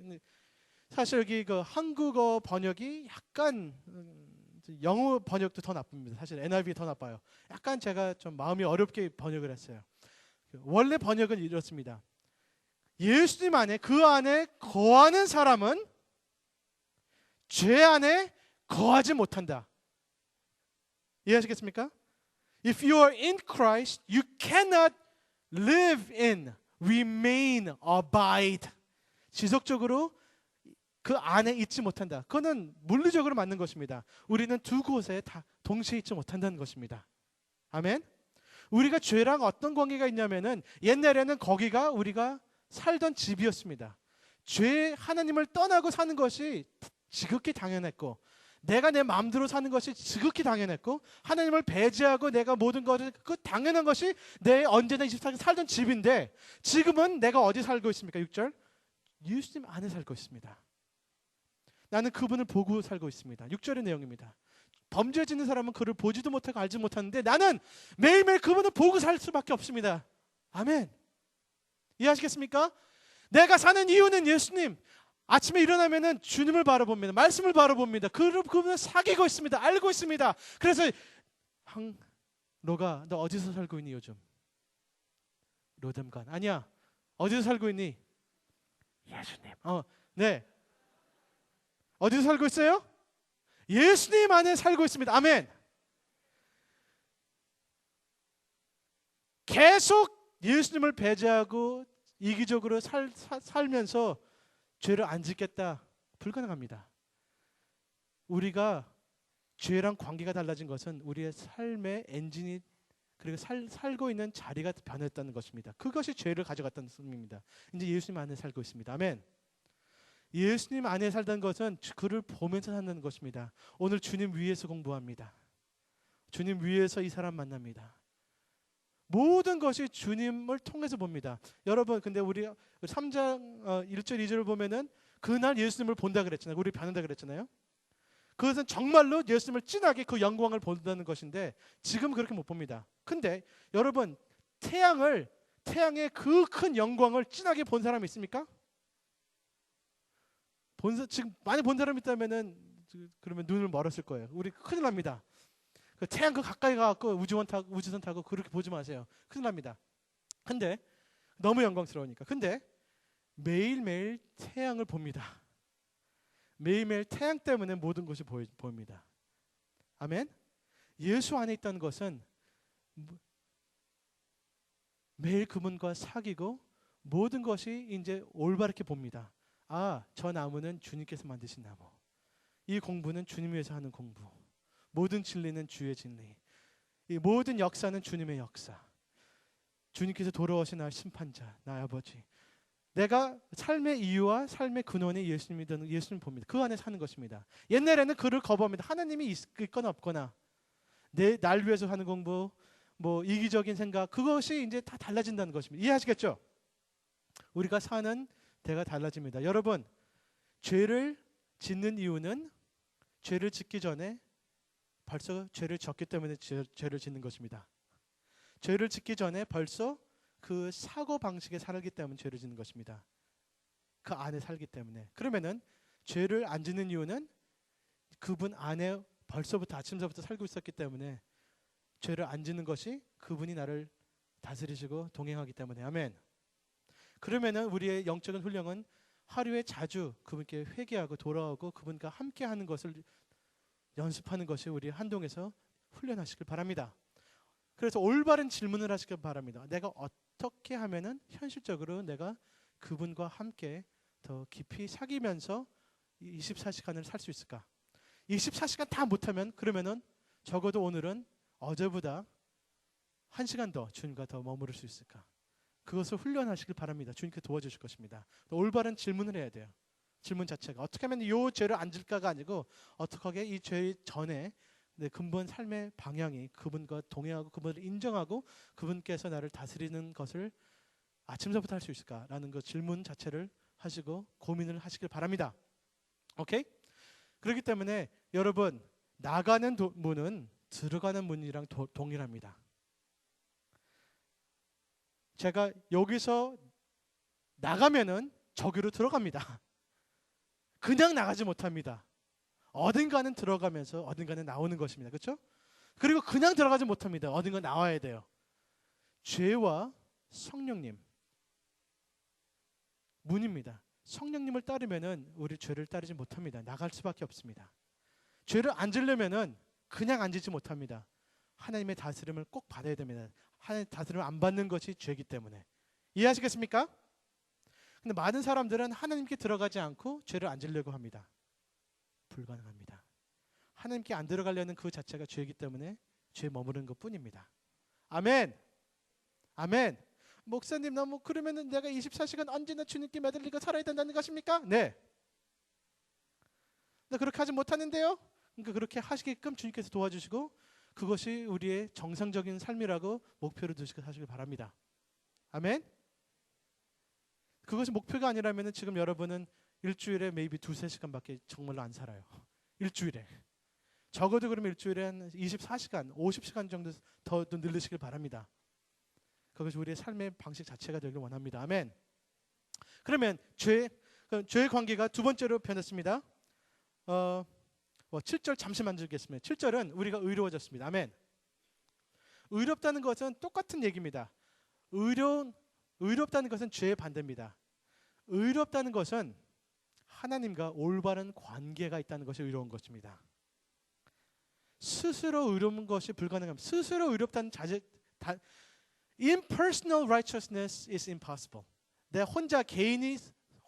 사실 여기 그 한국어 번역이 약간 영어 번역도 더 나쁩니다. 사실 NIV 더 나빠요. 약간 제가 좀 마음이 어렵게 번역을 했어요. 원래 번역은 이렇습니다. 예수님 안에 그 안에 거하는 사람은 죄 안에 거하지 못한다. 이해하시겠습니까? If you are in Christ, you cannot live in, remain, abide. 지속적으로 그 안에 있지 못한다. 그거는 물리적으로 맞는 것입니다. 우리는 두 곳에 다 동시에 있지 못한다는 것입니다. 아멘. 우리가 죄랑 어떤 관계가 있냐면은 옛날에는 거기가 우리가 살던 집이었습니다. 죄 하나님을 떠나고 사는 것이 지극히 당연했고 내가 내 마음대로 사는 것이 지극히 당연했고 하나님을 배제하고 내가 모든 것을 그 당연한 것이 내 언제나 24시간 살던 집인데 지금은 내가 어디 살고 있습니까? 6절 예수님 안에 살고 있습니다. 나는 그분을 보고 살고 있습니다. 6절의 내용입니다. 범죄 짓는 사람은 그를 보지도 못하고 알지 못하는데 나는 매일매일 그분을 보고 살 수밖에 없습니다. 아멘. 이해하시겠습니까? 내가 사는 이유는 예수님. 아침에 일어나면은 주님을 바라봅니다. 말씀을 바라봅니다. 그분을 사귀고 있습니다. 알고 있습니다. 그래서 너가 너 어디서 살고 있니 요즘? 로뎀간 아니야. 어디서 살고 있니? 예수님. 네. 어디서 살고 있어요? 예수님 안에 살고 있습니다. 아멘. 계속 예수님을 배제하고 이기적으로 살면서 죄를 안 짓겠다. 불가능합니다. 우리가 죄랑 관계가 달라진 것은 우리의 삶의 엔진이 그리고 살고 있는 자리가 변했다는 것입니다. 그것이 죄를 가져갔다는 뜻입니다. 이제 예수님 안에 살고 있습니다. 아멘. 예수님 안에 살던 것은 그를 보면서 산다는 것입니다. 오늘 주님 위에서 공부합니다. 주님 위에서 이 사람 만납니다. 모든 것이 주님을 통해서 봅니다. 여러분 근데 우리 3장 1절 2절을 보면은 그날 예수님을 본다 그랬잖아요. 우리 변한다 그랬잖아요. 그것은 정말로 예수님을 진하게 그 영광을 본다는 것인데 지금 그렇게 못 봅니다. 근데 여러분 태양의 그 큰 영광을 진하게 본 사람이 있습니까? 지금 많이 본 사람이 있다면은 그러면 눈을 멀었을 거예요. 우리 큰일 납니다. 그 태양 그 가까이 가고 우주선 타고 그렇게 보지 마세요. 큰일 납니다. 근데 너무 영광스러우니까. 근데 매일매일 태양을 봅니다. 매일매일 태양 때문에 모든 것이 보입니다. 아멘. 예수 안에 있다는 것은 매일 그분과 사귀고 모든 것이 이제 올바르게 봅니다. 저 나무는 주님께서 만드신 나무. 이 공부는 주님 위해서 하는 공부. 모든 진리는 주의 진리. 이 모든 역사는 주님의 역사. 주님께서 돌아오신 나의 심판자, 나의 아버지. 내가 삶의 이유와 삶의 근원이 예수님이든 예수님 봅니다. 그 안에 사는 것입니다. 옛날에는 그를 거부합니다. 하나님이 있거나 없거나 날 위해서 하는 공부, 뭐 이기적인 생각 그것이 이제 다 달라진다는 것입니다. 이해하시겠죠? 우리가 사는 대가 달라집니다. 여러분 죄를 짓는 이유는 죄를 짓기 전에 벌써 죄를 졌기 때문에 죄를 짓는 것입니다. 죄를 짓기 전에 벌써 그 사고 방식에 살기 때문에 죄를 짓는 것입니다. 그 안에 살기 때문에. 그러면은 죄를 안 짓는 이유는 그분 안에 벌써부터 아침서부터 살고 있었기 때문에 죄를 안 짓는 것이 그분이 나를 다스리시고 동행하기 때문에. 아멘. 그러면은 우리의 영적인 훈련은 하루에 자주 그분께 회개하고 돌아오고 그분과 함께하는 것을 연습하는 것이 우리 한동에서 훈련하시길 바랍니다. 그래서 올바른 질문을 하시길 바랍니다. 내가 어떻게 하면은 현실적으로 내가 그분과 함께 더 깊이 사귀면서 24시간을 살 수 있을까? 24시간 다 못하면 그러면은 적어도 오늘은 어제보다 1시간 더 주님과 더 머무를 수 있을까? 그것을 훈련하시길 바랍니다. 주님께 도와주실 것입니다. 올바른 질문을 해야 돼요. 질문 자체가 어떻게 하면 이 죄를 안 질까가 아니고 어떻게 이 죄 전에 내 근본 삶의 방향이 그분과 동행하고 그분을 인정하고 그분께서 나를 다스리는 것을 아침서부터 할 수 있을까라는 그 질문 자체를 하시고 고민을 하시길 바랍니다. 오케이? 그렇기 때문에 여러분 나가는 문은 들어가는 문이랑 동일합니다. 제가 여기서 나가면은 저기로 들어갑니다. 그냥 나가지 못합니다. 어딘가는 들어가면서 어딘가는 나오는 것입니다. 그렇죠? 그리고 그냥 들어가지 못합니다. 어딘가 나와야 돼요. 죄와 성령님 문입니다. 성령님을 따르면은 우리 죄를 따르지 못합니다. 나갈 수밖에 없습니다. 죄를 안 지려면은 그냥 앉지 못합니다. 하나님의 다스림을 꼭 받아야 됩니다. 하나님의 다스림을 안 받는 것이 죄이기 때문에. 이해하시겠습니까? 근데 많은 사람들은 하나님께 들어가지 않고 죄를 안 지려고 합니다. 불가능합니다. 하나님께 안 들어가려는 그 자체가 죄이기 때문에 죄에 머무르는 것뿐입니다. 아멘. 아멘. 목사님 너무 그러면은 내가 24시간 언제나 주님께 매달리고 살아야 된다는 것입니까? 네. 근데 그렇게 하지 못하는데요. 그러니까 그렇게 하시게끔 주님께서 도와주시고 그것이 우리의 정상적인 삶이라고 목표를 두시고 사시길 바랍니다. 아멘. 그것이 목표가 아니라면 지금 여러분은 일주일에 maybe 2-3시간밖에 정말로 안 살아요. 일주일에. 적어도 그러면 일주일에 한 24시간, 50시간 정도 더 늘리시길 바랍니다. 그것이 우리의 삶의 방식 자체가 되길 원합니다. 아멘. 그러면 죄의 관계가 두 번째로 변했습니다. 7절 잠시만 읽겠습니다. 7절은 우리가 의로워졌습니다. 아멘. 의롭다는 것은 똑같은 얘기입니다. 의롭다는 것은 죄의 반대입니다. 의롭다는 것은 하나님과 올바른 관계가 있다는 것이 의로운 것입니다. 스스로 의로운 것이 불가능합니다. 스스로 의롭다는 impersonal righteousness is impossible. 내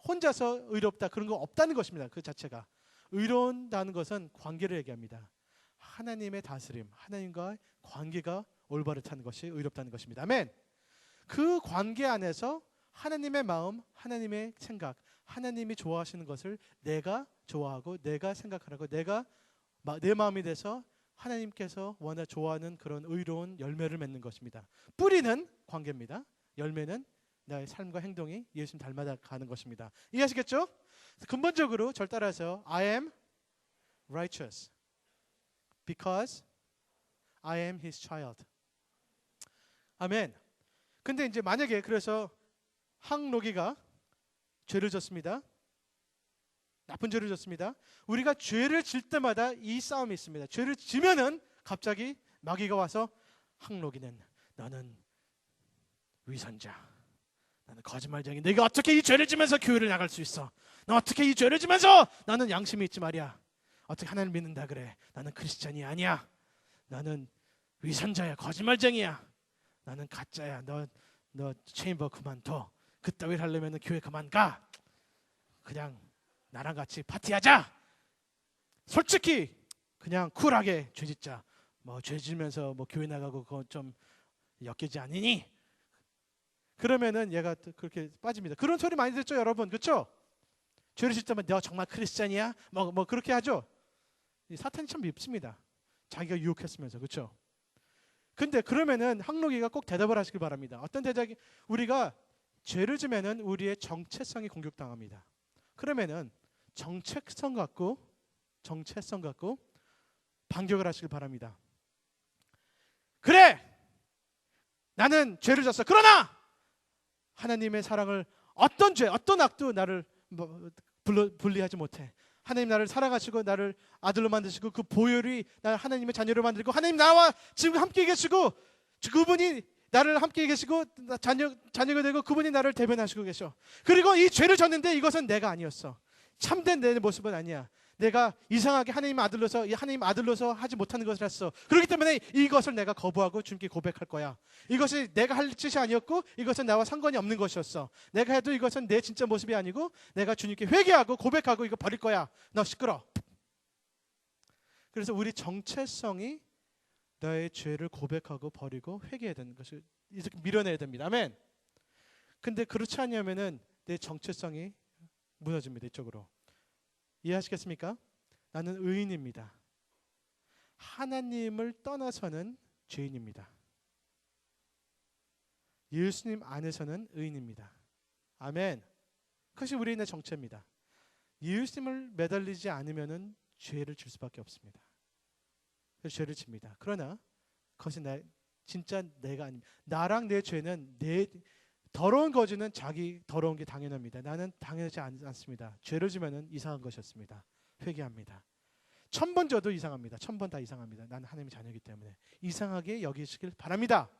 혼자서 의롭다 그런 거 없다는 것입니다. 그 자체가. 의로운다는 것은 관계를 얘기합니다. 하나님의 다스림, 하나님과 관계가 올바르다는 것이 의롭다는 것입니다. 아멘. 그 관계 안에서 하나님의 마음, 하나님의 생각, 하나님이 좋아하시는 것을 내가 좋아하고 내가 생각하고 내 마음이 돼서 하나님께서 좋아하는 그런 의로운 열매를 맺는 것입니다. 뿌리는 관계입니다. 열매는 나의 삶과 행동이 예수님 닮아가는 것입니다. 이해하시겠죠? 근본적으로 절 따라서 I am righteous because I am his child. 아멘. 근데 이제 만약에 그래서 항로기가 죄를 졌습니다. 나쁜 죄를 졌습니다. 우리가 죄를 질 때마다 이 싸움이 있습니다. 죄를 지면은 갑자기 마귀가 와서 항로기는 너는 위선자, 나는 거짓말쟁이, 내가 어떻게 이 죄를 지면서 교회를 나갈 수 있어? 너 어떻게 이 죄를 지면서 나는 양심이 있지 말이야. 어떻게 하나님을 믿는다 그래? 나는 크리스찬이 아니야. 나는 위선자야, 거짓말쟁이야. 나는 가짜야. 너 체인버 그만둬. 그따위를 하려면 교회 그만 가. 그냥 나랑 같이 파티하자. 솔직히 그냥 쿨하게 죄 짓자. 죄 지면서 교회 나가고 그건 좀 엮이지 않으니? 그러면은 얘가 그렇게 빠집니다. 그런 소리 많이 듣죠, 여러분. 그렇죠? 죄를 짓자면 너 정말 크리스찬이야? 그렇게 하죠. 사탄이 참 밉습니다. 자기가 유혹했으면서. 그렇죠? 근데 그러면은 항로기가 꼭 대답을 하시길 바랍니다. 어떤 대답이 우리가 죄를 지면은 우리의 정체성이 공격당합니다. 그러면은 정체성 갖고 반격을 하시길 바랍니다. 그래! 나는 죄를 졌어. 그러나 하나님의 사랑을 어떤 죄, 어떤 악도 나를 분리하지 못해. 하나님 나를 사랑하시고 나를 아들로 만드시고 그 보혈이 나를 하나님의 자녀로 만들고 하나님 나와 지금 함께 계시고 그분이 나를 함께 계시고 자녀가 되고 그분이 나를 대변하시고 계셔. 그리고 이 죄를 졌는데 이것은 내가 아니었어. 참된 내 모습은 아니야. 내가 이상하게 하나님 아들로서 하지 못하는 것을 했어. 그렇기 때문에 이것을 내가 거부하고 주님께 고백할 거야. 이것이 내가 할 짓이 아니었고 이것은 나와 상관이 없는 것이었어. 내가 해도 이것은 내 진짜 모습이 아니고 내가 주님께 회개하고 고백하고 이거 버릴 거야. 너 시끄러. 그래서 우리 정체성이 나의 죄를 고백하고 버리고 회개해야 되는 것을 이렇게 밀어내야 됩니다. 아멘. 근데 그렇지 않으면은 내 정체성이 무너집니다. 이쪽으로. 이해하시겠습니까? 나는 의인입니다. 하나님을 떠나서는 죄인입니다. 예수님 안에서는 의인입니다. 아멘. 그것이 우리의 정체입니다. 예수님을 매달리지 않으면은 죄를 질 수밖에 없습니다. 그래서 죄를 집니다. 그러나 그것이 진짜 내가 아닙니다. 나랑 내 죄는 더러운 거지는 자기 더러운 게 당연합니다. 나는 당연하지 않습니다. 죄를 지면은 이상한 것이었습니다. 회개합니다. 1000번 져도 이상합니다. 1000번 다 이상합니다. 나는 하나님의 자녀이기 때문에 이상하게 여기시길 바랍니다.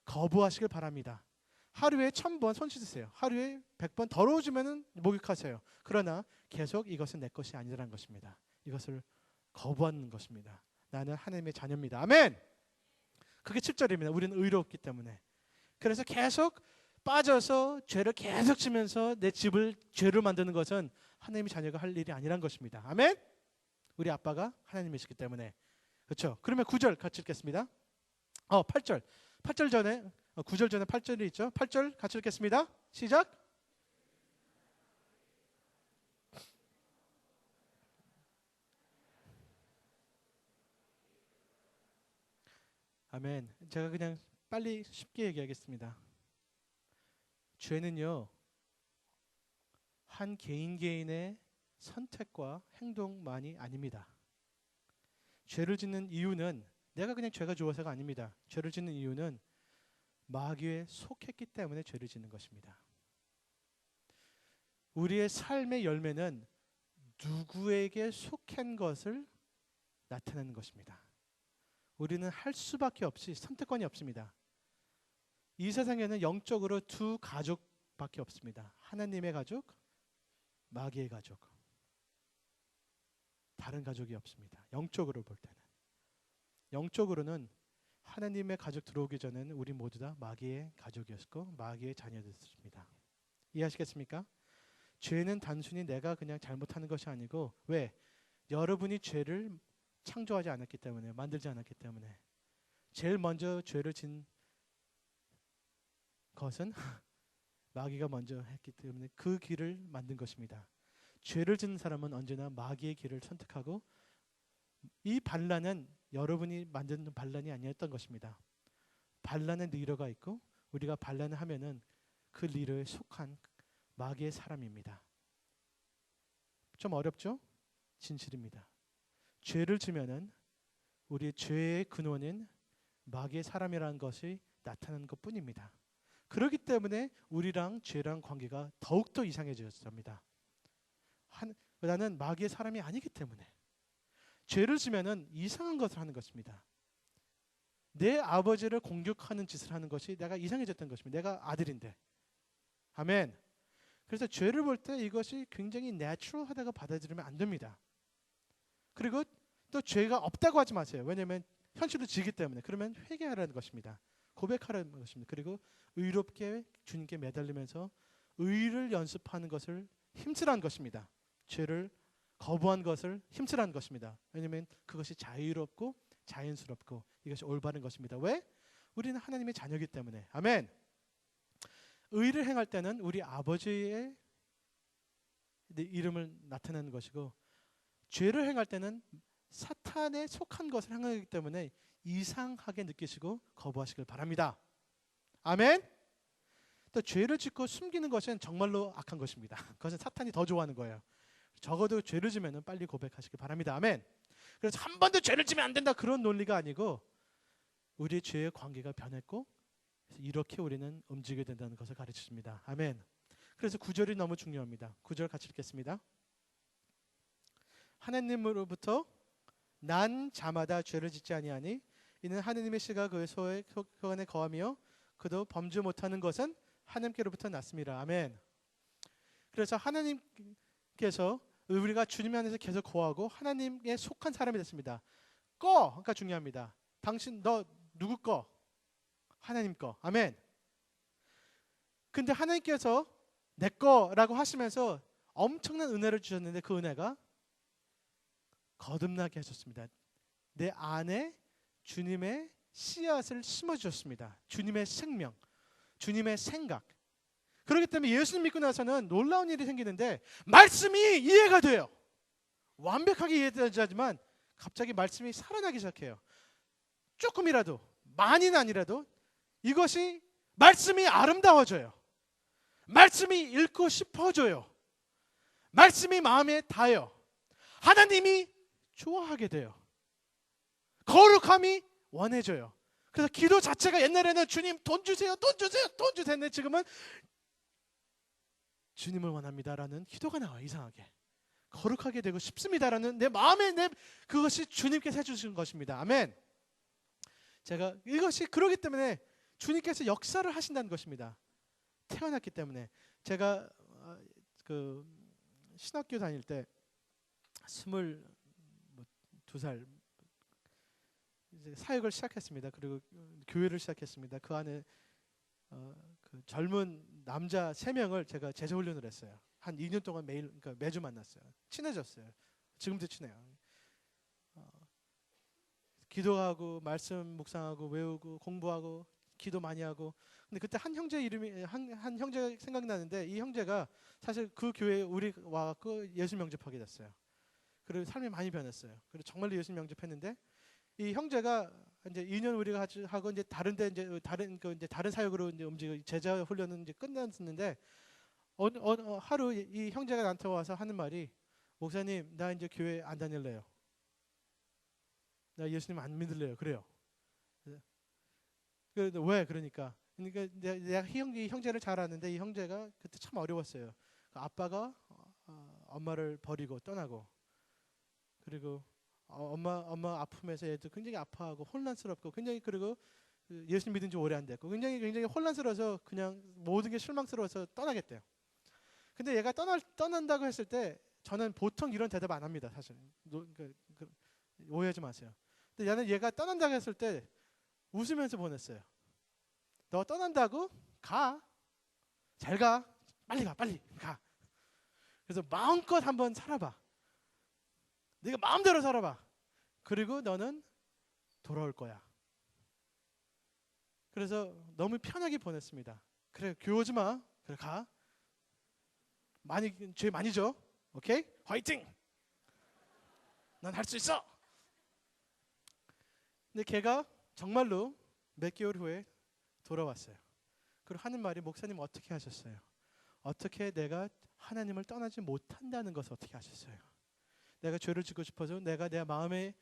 거부하시길 바랍니다. 하루에 1000번 손 씻으세요. 하루에 100번 더러워지면은 목욕하세요. 그러나 계속 이것은 내 것이 아니라는 것입니다. 이것을 거부하는 것입니다. 나는 하나님의 자녀입니다. 아멘. 그게 7절입니다. 우리는 의롭기 때문에. 그래서 계속 빠져서 죄를 계속 지면서 내 집을 죄로 만드는 것은 하나님의 자녀가 할 일이 아니란 것입니다. 아멘. 우리 아빠가 하나님이시기 때문에. 그렇죠. 그러면 9절 같이 읽겠습니다. 8절. 8절 전에 9절 전에 8절이 있죠. 8절 같이 읽겠습니다. 시작. 아멘. 제가 그냥 빨리 쉽게 얘기하겠습니다. 죄는요, 한 개인의 선택과 행동만이 아닙니다. 죄를 짓는 이유는 내가 그냥 죄가 좋아서가 아닙니다. 죄를 짓는 이유는 마귀에 속했기 때문에 죄를 짓는 것입니다. 우리의 삶의 열매는 누구에게 속한 것을 나타내는 것입니다. 우리는 할 수밖에 없이 선택권이 없습니다. 이 세상에는 영적으로 두 가족밖에 없습니다. 하나님의 가족, 마귀의 가족. 다른 가족이 없습니다. 영적으로 볼 때는. 영적으로는 하나님의 가족 들어오기 전에는 우리 모두 다 마귀의 가족이었고 마귀의 자녀였습니다. 이해하시겠습니까? 죄는 단순히 내가 그냥 잘못하는 것이 아니고 왜? 여러분이 죄를 창조하지 않았기 때문에, 만들지 않았기 때문에. 제일 먼저 죄를 진 것은 마귀가 먼저 했기 때문에 그 길을 만든 것입니다. 죄를 짓는 사람은 언제나 마귀의 길을 선택하고 이 반란은 여러분이 만든 반란이 아니었던 것입니다. 반란의 리더가 있고 우리가 반란을 하면은 그 리더에 속한 마귀의 사람입니다. 좀 어렵죠? 진실입니다. 죄를 지면은 우리의 죄의 근원인 마귀의 사람이라는 것이 나타나는 것뿐입니다. 그렇기 때문에 우리랑 죄랑 관계가 더욱더 이상해졌습니다. 나는 마귀의 사람이 아니기 때문에. 죄를 지면은 이상한 것을 하는 것입니다. 내 아버지를 공격하는 짓을 하는 것이 내가 이상해졌던 것입니다. 내가 아들인데. 아멘. 그래서 죄를 볼 때 이것이 굉장히 내추럴하다고 받아들이면 안 됩니다. 그리고 또 죄가 없다고 하지 마세요. 왜냐하면 현실로 지기 때문에. 그러면 회개하라는 것입니다. 고백하라는 것입니다. 그리고 의롭게 주님께 매달리면서 의를 연습하는 것을 힘쓰라는 것입니다. 죄를 거부한 것을 힘쓰라는 것입니다. 왜냐하면 그것이 자유롭고 자연스럽고 이것이 올바른 것입니다. 왜? 우리는 하나님의 자녀이기 때문에. 아멘. 의를 행할 때는 우리 아버지의 이름을 나타내는 것이고 죄를 행할 때는 사탄에 속한 것을 행하기 때문에 이상하게 느끼시고 거부하시길 바랍니다. 아멘. 또 죄를 짓고 숨기는 것은 정말로 악한 것입니다. 그것은 사탄이 더 좋아하는 거예요. 적어도 죄를 지면은 빨리 고백하시길 바랍니다. 아멘. 그래서 한 번도 죄를 지면 안 된다 그런 논리가 아니고 우리의 죄의 관계가 변했고 이렇게 우리는 움직여야 된다는 것을 가르치십니다. 아멘. 그래서 9절이 너무 중요합니다. 9절 같이 읽겠습니다. 하나님으로부터 난 자마다 죄를 짓지 아니하니 이는 하나님의 씨가 그 소에 거하며 그도 범죄 못하는 것은 하나님께로부터 났습니다. 아멘. 그래서 하나님께서 우리가 주님 안에서 계속 거하고 하나님에 속한 사람이 됐습니다. 거가 중요합니다. 당신 너 누구 거? 하나님 거. 아멘. 근데 하나님께서 내 거라고 하시면서 엄청난 은혜를 주셨는데 그 은혜가 거듭나게 하셨습니다. 내 안에 주님의 씨앗을 심어주셨습니다. 주님의 생명, 주님의 생각. 그렇기 때문에 예수님 믿고 나서는 놀라운 일이 생기는데 말씀이 이해가 돼요. 완벽하게 이해되지 않지만 갑자기 말씀이 살아나기 시작해요. 조금이라도, 많이는 아니라도 이것이 말씀이 아름다워져요. 말씀이 읽고 싶어져요. 말씀이 마음에 닿아요. 하나님이 좋아하게 돼요. 거룩함이 원해져요. 그래서 기도 자체가 옛날에는 주님 돈 주세요, 돈 주세요, 돈 주세요 했는데 지금은 주님을 원합니다라는 기도가 나와요. 이상하게. 거룩하게 되고 싶습니다라는 내 마음에 그것이 주님께서 해주신 것입니다. 아멘. 제가 이것이 그러기 때문에 주님께서 역사를 하신다는 것입니다. 태어났기 때문에. 제가 그 신학교 다닐 때 22살 이제 사역을 시작했습니다. 그리고 교회를 시작했습니다. 그 안에 그 젊은 남자 3명을 제가 제자 훈련을 했어요. 한 2년 동안 그러니까 매주 만났어요. 친해졌어요. 지금도 친해요. 기도하고 말씀 묵상하고 외우고 공부하고 기도 많이 하고. 근데 그때 한 형제 이름이 한 형제가 생각나는데 이 형제가 사실 그 교회에 우리 와갖고 예수 명접하게 됐어요. 그리고 삶이 많이 변했어요. 그리고 정말로 예수 명접했는데 이 형제가 이제 2년 우리가 하고 이제 다른데 이제 다른 사역으로 이제 움직이고 제자 훈련은 이제 끝났는데 하루 이 형제가 나한테 와서 하는 말이 목사님 나 이제 교회 안 다닐래요. 나 예수님 안 믿을래요. 그래요. 그래서 왜 그러니까 내가 이 형제를 잘 아는데 이 형제가 그때 참 어려웠어요. 아빠가 엄마를 버리고 떠나고 그리고 엄마 아픔에서 얘도 굉장히 아파하고 혼란스럽고 굉장히 그리고 예수님 믿은 지 오래 안 됐고 굉장히 혼란스러워서 그냥 모든 게 실망스러워서 떠나겠대요. 근데 얘가 떠난다고 했을 때 저는 보통 이런 대답 안 합니다. 사실 오해하지 마세요. 근데 나는 얘가 떠난다고 했을 때 웃으면서 보냈어요. 너 떠난다고? 가. 잘 가. 빨리 가. 빨리 가. 그래서 마음껏 한번 살아봐. 네가 마음대로 살아봐. 그리고 너는 돌아올 거야. 그래서 너무 편하게 보냈습니다. 그래 교회 오지 마. 그래 가. 죄 많이 져. 오케이? 화이팅! 난 할 수 있어. 근데 걔가 정말로 몇 개월 후에 돌아왔어요. 그리고 하는 말이 목사님 어떻게 하셨어요? 어떻게 내가 하나님을 떠나지 못한다는 것을 어떻게 하셨어요? 내가 죄를 짓고 싶어서 내가 내 마음에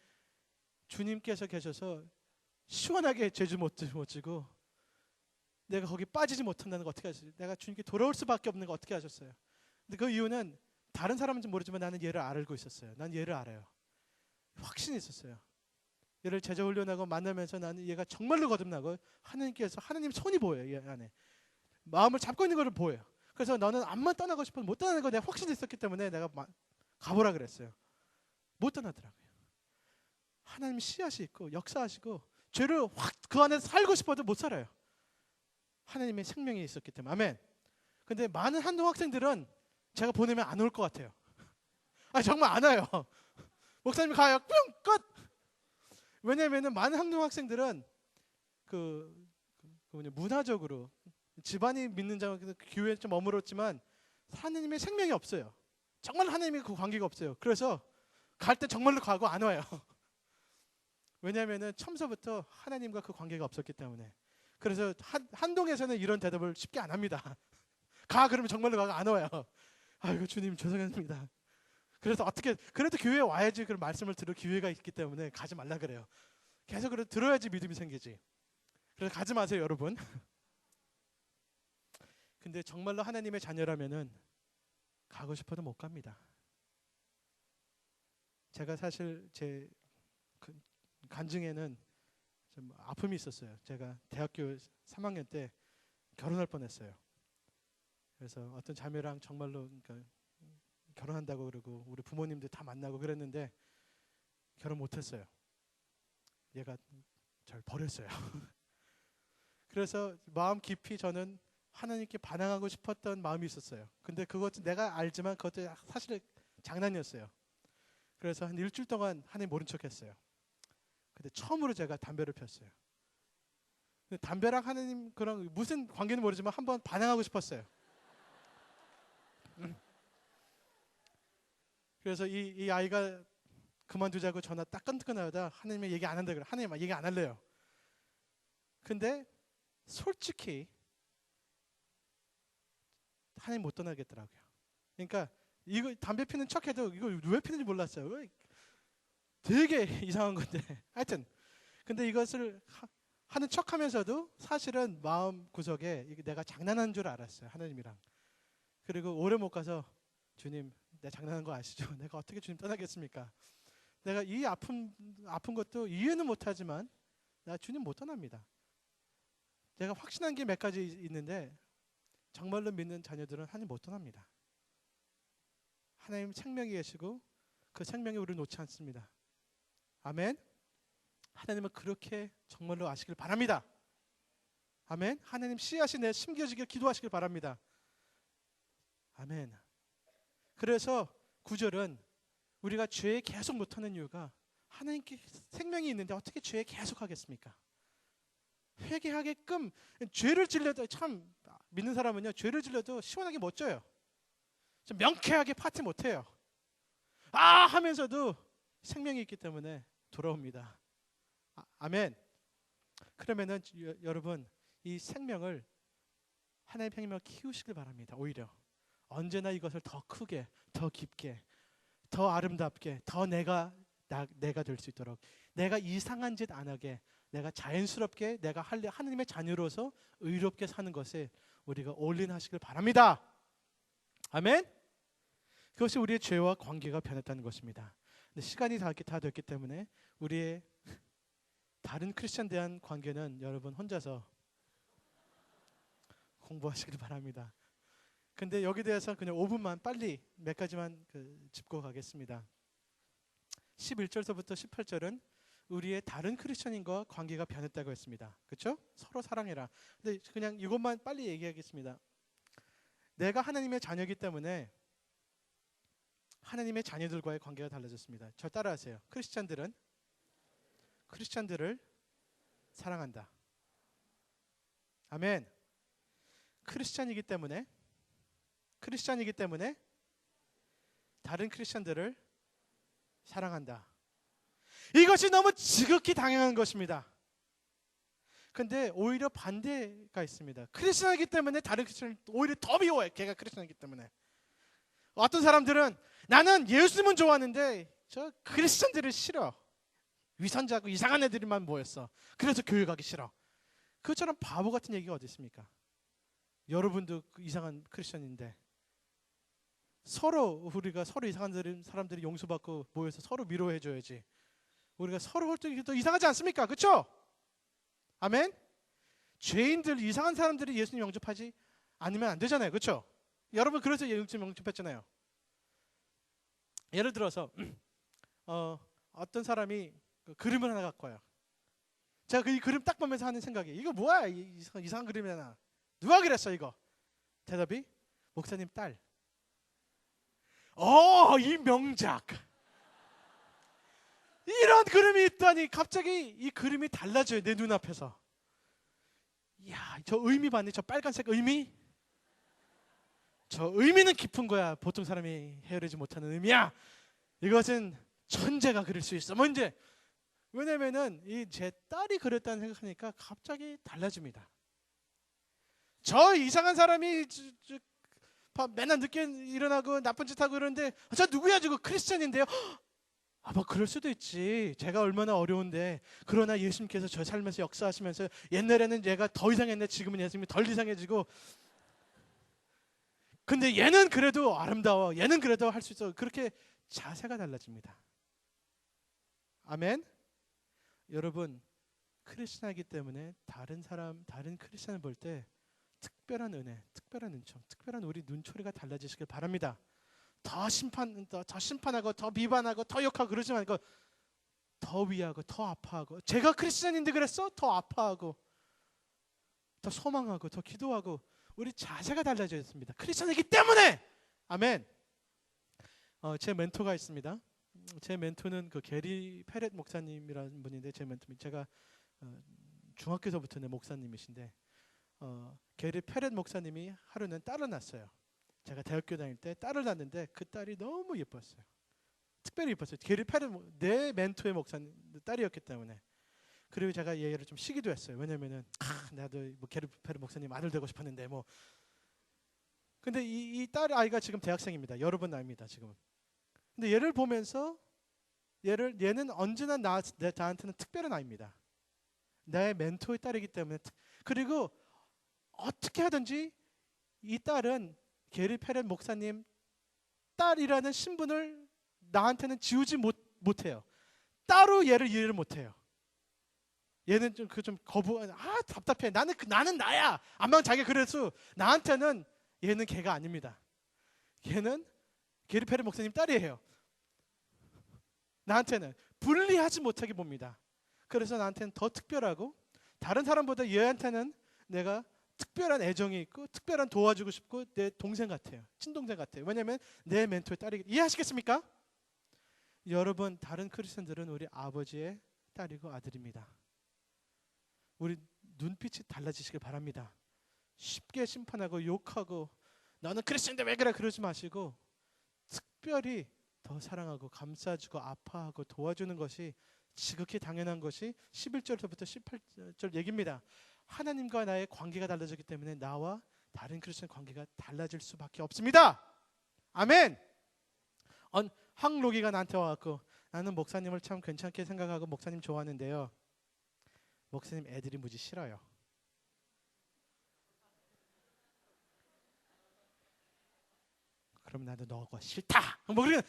주님께서 계셔서 시원하게 죄를 못 지고 내가 거기 빠지지 못한다는 거 어떻게 하셨어요? 내가 주님께 돌아올 수밖에 없는 거 어떻게 하셨어요? 근데 그 이유는 다른 사람인지 모르지만 나는 얘를 알고 있었어요. 난 얘를 알아요. 확신이 있었어요. 얘를 제자 훈련하고 만나면서 나는 얘가 정말로 거듭나고 하나님 손이 보여요. 얘 안에 마음을 잡고 있는 걸 보여요. 그래서 너는 암만 떠나고 싶어도 못 떠나는 거 내가 확신이 있었기 때문에 내가 가보라 그랬어요. 못 떠나더라고요. 하나님 씨앗이 있고 역사하시고 죄를 확 그 안에서 살고 싶어도 못 살아요. 하나님의 생명이 있었기 때문에. 아멘. 근데 많은 한동 학생들은 제가 보내면 안 올 것 같아요. 정말 안 와요. 목사님 가요. 뿅 끝. 왜냐하면 많은 한동 학생들은 문화적으로 집안이 믿는 자 교회에 좀 머물었지만 하나님의 생명이 없어요. 정말 하나님의 그 관계가 없어요. 그래서 갈 때 정말로 가고 안 와요. 왜냐하면 처음서부터 하나님과 그 관계가 없었기 때문에. 그래서 한동에서는 이런 대답을 쉽게 안 합니다. 가 그러면 정말로 가고 안 와요. 아이고 주님 죄송합니다. 그래서 그래도 교회에 와야지 그런 말씀을 들을 기회가 있기 때문에 가지 말라 그래요. 계속 들어야지 믿음이 생기지. 그래서 가지 마세요 여러분. 근데 정말로 하나님의 자녀라면은 가고 싶어도 못 갑니다. 제가 사실 제 간증에는 좀 아픔이 있었어요. 제가 대학교 3학년 때 결혼할 뻔했어요. 그래서 어떤 자매랑 정말로 그러니까 결혼한다고 그러고 우리 부모님들 다 만나고 그랬는데 결혼 못했어요. 얘가 절 버렸어요. 그래서 마음 깊이 저는 하나님께 반항하고 싶었던 마음이 있었어요. 근데 그것도 내가 알지만 그것도 사실 장난이었어요. 그래서 한 일주일 동안 하나님 모른 척했어요. 근데 처음으로 제가 담배를 폈어요. 근데 담배랑 하나님 그런 무슨 관계는 모르지만 한번 반항하고 싶었어요. 그래서 이 아이가 그만두자고 전화 따끈따끈하다 하나님이 얘기 안 한다 그래. 하나님 얘기 안 할래요. 근데 솔직히 하나님 못 떠나겠더라고요. 그러니까 이거 담배 피는 척해도 이거 왜 피는지 몰랐어요. 되게 이상한 건데 하여튼 근데 이것을 하는 척하면서도 사실은 마음 구석에 내가 장난하는 줄 알았어요. 하나님이랑. 그리고 오래 못 가서 주님 내가 장난한 거 아시죠? 내가 어떻게 주님 떠나겠습니까? 내가 이 아픈 것도 이해는 못하지만 나 주님 못 떠납니다. 제가 확신한 게 몇 가지 있는데 정말로 믿는 자녀들은 하나님 못 떠납니다. 하나님 생명이 계시고 그 생명이 우리를 놓지 않습니다. 아멘. 하나님은 그렇게 정말로 아시길 바랍니다. 아멘. 하나님 씨앗이 내 심겨지길 기도하시길 바랍니다. 아멘. 그래서 9절은 우리가 죄에 계속 못하는 이유가 하나님께 생명이 있는데 어떻게 죄에 계속 하겠습니까? 회개하게끔 죄를 질려도 참 믿는 사람은요 죄를 질려도 시원하게 못 져요. 좀 명쾌하게 파티 못해요. 하면서도 생명이 있기 때문에 돌아옵니다. 아멘. 그러면은 여러분 이 생명을 하나님의 생명을 키우시길 바랍니다. 오히려 언제나 이것을 더 크게, 더 깊게, 더 아름답게, 더 내가 될 수 있도록 내가 이상한 짓 안 하게 내가 자연스럽게 내가 하나님의 자녀로서 의롭게 사는 것에 우리가 올인하시길 바랍니다. 아멘. 그것이 우리의 죄와 관계가 변했다는 것입니다. 근데 시간이 다 됐기 때문에 우리의 다른 크리스찬에 대한 관계는 여러분 혼자서 공부하시길 바랍니다. 근데 여기 대해서 그냥 5분만 빨리 몇 가지만 짚고 가겠습니다. 11절서부터 18절은 우리의 다른 크리스천인과 관계가 변했다고 했습니다. 그렇죠? 서로 사랑해라. 근데 그냥 이것만 빨리 얘기하겠습니다. 내가 하나님의 자녀이기 때문에 하나님의 자녀들과의 관계가 달라졌습니다. 저 따라하세요. 크리스천들을 사랑한다. 아멘. 크리스천이기 때문에 다른 크리스천들을 사랑한다. 이것이 너무 지극히 당연한 것입니다. 근데 오히려 반대가 있습니다. 크리스천이기 때문에 다른 크리스천을 오히려 더 미워해. 걔가 크리스천이기 때문에. 어떤 사람들은 나는 예수님은 좋아하는데 저 크리스천들을 싫어. 위선자고 이상한 애들만 모였어. 그래서 교회 가기 싫어. 그것처럼 바보 같은 얘기가 어디 있습니까? 여러분도 이상한 크리스천인데 우리가 서로 이상한 사람들이 용서받고 모여서 서로 위로해줘야지. 우리가 서로 홀쭉이 더 이상하지 않습니까? 그렇죠? 아멘. 죄인들 이상한 사람들이 예수님 영접하지 않으면 안 되잖아요. 그렇죠? 여러분 그래서 예수님 영접했잖아요. 예를 들어서 어떤 사람이 그림을 하나 갖고 와요. 제가 이 그림 딱 보면서 하는 생각이 이거 뭐야? 이상한 그림이잖아. 누가 그랬어 이거? 대답이 목사님 딸. 이 명작. 이런 그림이 있다니 갑자기 이 그림이 달라져요. 내 눈앞에서. 이야, 저 의미 봤니? 저 빨간색 의미? 저 의미는 깊은 거야. 보통 사람이 헤아리지 못하는 의미야. 이것은 천재가 그릴 수 있어. 뭔지. 왜냐면은 제 딸이 그렸다는 생각하니까 갑자기 달라집니다. 저 이상한 사람이 맨날 늦게 일어나고 나쁜 짓 하고 그러는데 저 누구야 저거 크리스천인데요. 뭐 그럴 수도 있지. 제가 얼마나 어려운데. 그러나 예수님께서 저 삶에서 역사하시면서 옛날에는 얘가 더 이상했는데 지금은 예수님이 덜 이상해지고 근데 얘는 그래도 아름다워. 얘는 그래도 할 수 있어. 그렇게 자세가 달라집니다. 아멘. 여러분 크리스천이기 때문에 다른 크리스천을 볼 때 특별한 은혜, 특별한 은총, 특별한 우리 눈초리가 달라지시길 바랍니다. 더 심판하고 더 비판하고 더 욕하고 그러지 말고 더 위하고 더 아파하고, 제가 크리스천인데 그랬어? 더 아파하고 더 소망하고 더 기도하고, 우리 자세가 달라져야 했습니다. 크리스천이기 때문에. 아멘. 제 멘토가 있습니다. 제 멘토는 그 게리 페렛 목사님이라는 분인데, 제 멘토입니다. 제가 중학교서부터는 목사님이신데, 게리 페렛 목사님이 하루는 딸을 낳았어요. 제가 대학교 다닐 때 딸을 낳았는데 그 딸이 너무 예뻤어요. 특별히 예뻤어요. 게리 페렛, 내 멘토의 목사님 딸이었기 때문에. 그리고 제가 얘를 좀 시기도 했어요. 왜냐면은 나도 뭐 게리 페렛 목사님 아들 되고 싶었는데 뭐. 근데 이 딸 아이가 지금 대학생입니다. 여러분 나이입니다 지금. 근데 얘를 보면서 얘는 언제나 나한테는 특별한 아이입니다. 나의 멘토의 딸이기 때문에. 그리고 어떻게 하든지 이 딸은 게리 페렛 목사님 딸이라는 신분을 나한테는 지우지 못해요. 따로 얘를 이해를 못해요. 얘는 좀 답답해. 나는 나야. 아마 자기가 그래서 나한테는 얘는 걔가 아닙니다. 얘는 게리 페렛 목사님 딸이에요. 나한테는 분리하지 못하게 봅니다. 그래서 나한테는 더 특별하고, 다른 사람보다 얘한테는 내가 특별한 애정이 있고 특별한 도와주고 싶고 내 동생 같아요. 친동생 같아요. 왜냐하면 내 멘토의 딸이기. 이해하시겠습니까? 여러분, 다른 크리스천들은 우리 아버지의 딸이고 아들입니다. 우리 눈빛이 달라지시길 바랍니다. 쉽게 심판하고 욕하고 너는 크리스천인데 왜 그래 그러지 마시고, 특별히 더 사랑하고 감싸주고 아파하고 도와주는 것이 지극히 당연한 것이 11절부터 18절 얘기입니다. 하나님과 나의 관계가 달라졌기 때문에 나와 다른 크리스천 관계가 달라질 수밖에 없습니다. 아멘. 황로기가 나한테 와갖고, 나는 목사님을 참 괜찮게 생각하고 목사님 좋아하는데요, 목사님 애들이 무지 싫어요. 그럼 나도 너가 싫다. 뭐 그래.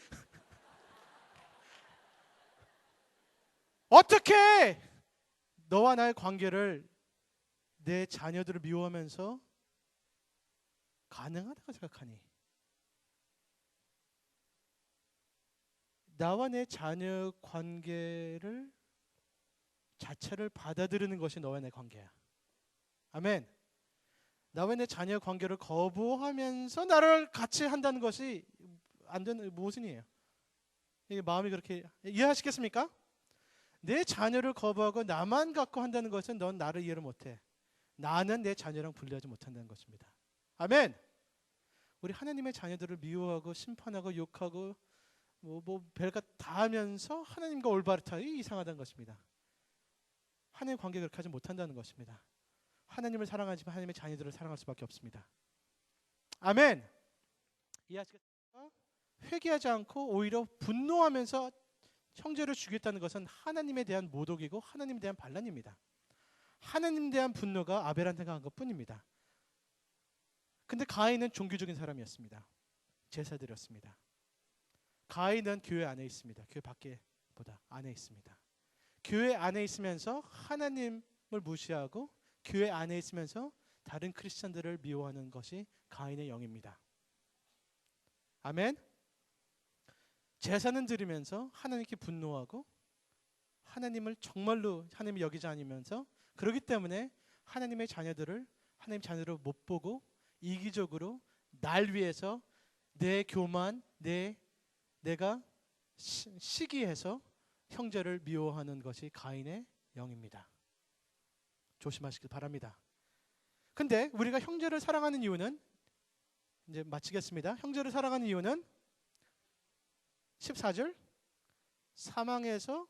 어떻게 너와 나의 관계를, 내 자녀들을 미워하면서 가능하다고 생각하니? 나와 내 자녀 관계를 자체를 받아들이는 것이 너와 내 관계야. 아멘. 나와 내 자녀 관계를 거부하면서 나를 같이 한다는 것이 안 되는, 무슨 일이에요? 이게 마음이 그렇게, 이해하시겠습니까? 내 자녀를 거부하고 나만 갖고 한다는 것은 넌 나를 이해를 못해. 나는 내 자녀랑 분리하지 못한다는 것입니다. 아멘. 우리 하나님의 자녀들을 미워하고 심판하고 욕하고 뭐 별것 다 하면서 하나님과 올바르다, 이상하다는 것입니다. 하나님의 관계 그렇게 하지 못한다는 것입니다. 하나님을 사랑하지만 하나님의 자녀들을 사랑할 수밖에 없습니다. 아멘. 이해하시겠습니까? 회개하지 않고 오히려 분노하면서 형제를 죽였다는 것은 하나님에 대한 모독이고 하나님에 대한 반란입니다. 하나님에 대한 분노가 아벨한테 강한 것뿐입니다. 근데 가인은 종교적인 사람이었습니다. 제사드렸습니다. 가인은 교회 안에 있습니다. 교회 밖에보다 안에 있습니다. 교회 안에 있으면서 하나님을 무시하고 교회 안에 있으면서 다른 크리스천들을 미워하는 것이 가인의 영입니다. 아멘. 제사는 드리면서 하나님께 분노하고 하나님을 정말로 하나님을 여기지 않으면서, 그렇기 때문에 하나님의 자녀들을 못 보고 이기적으로 날 위해서 내 교만, 내가 시기해서 형제를 미워하는 것이 가인의 영입니다. 조심하시길 바랍니다. 근데 우리가 형제를 사랑하는 이유는, 이제 마치겠습니다. 형제를 사랑하는 이유는 14절, 사망에서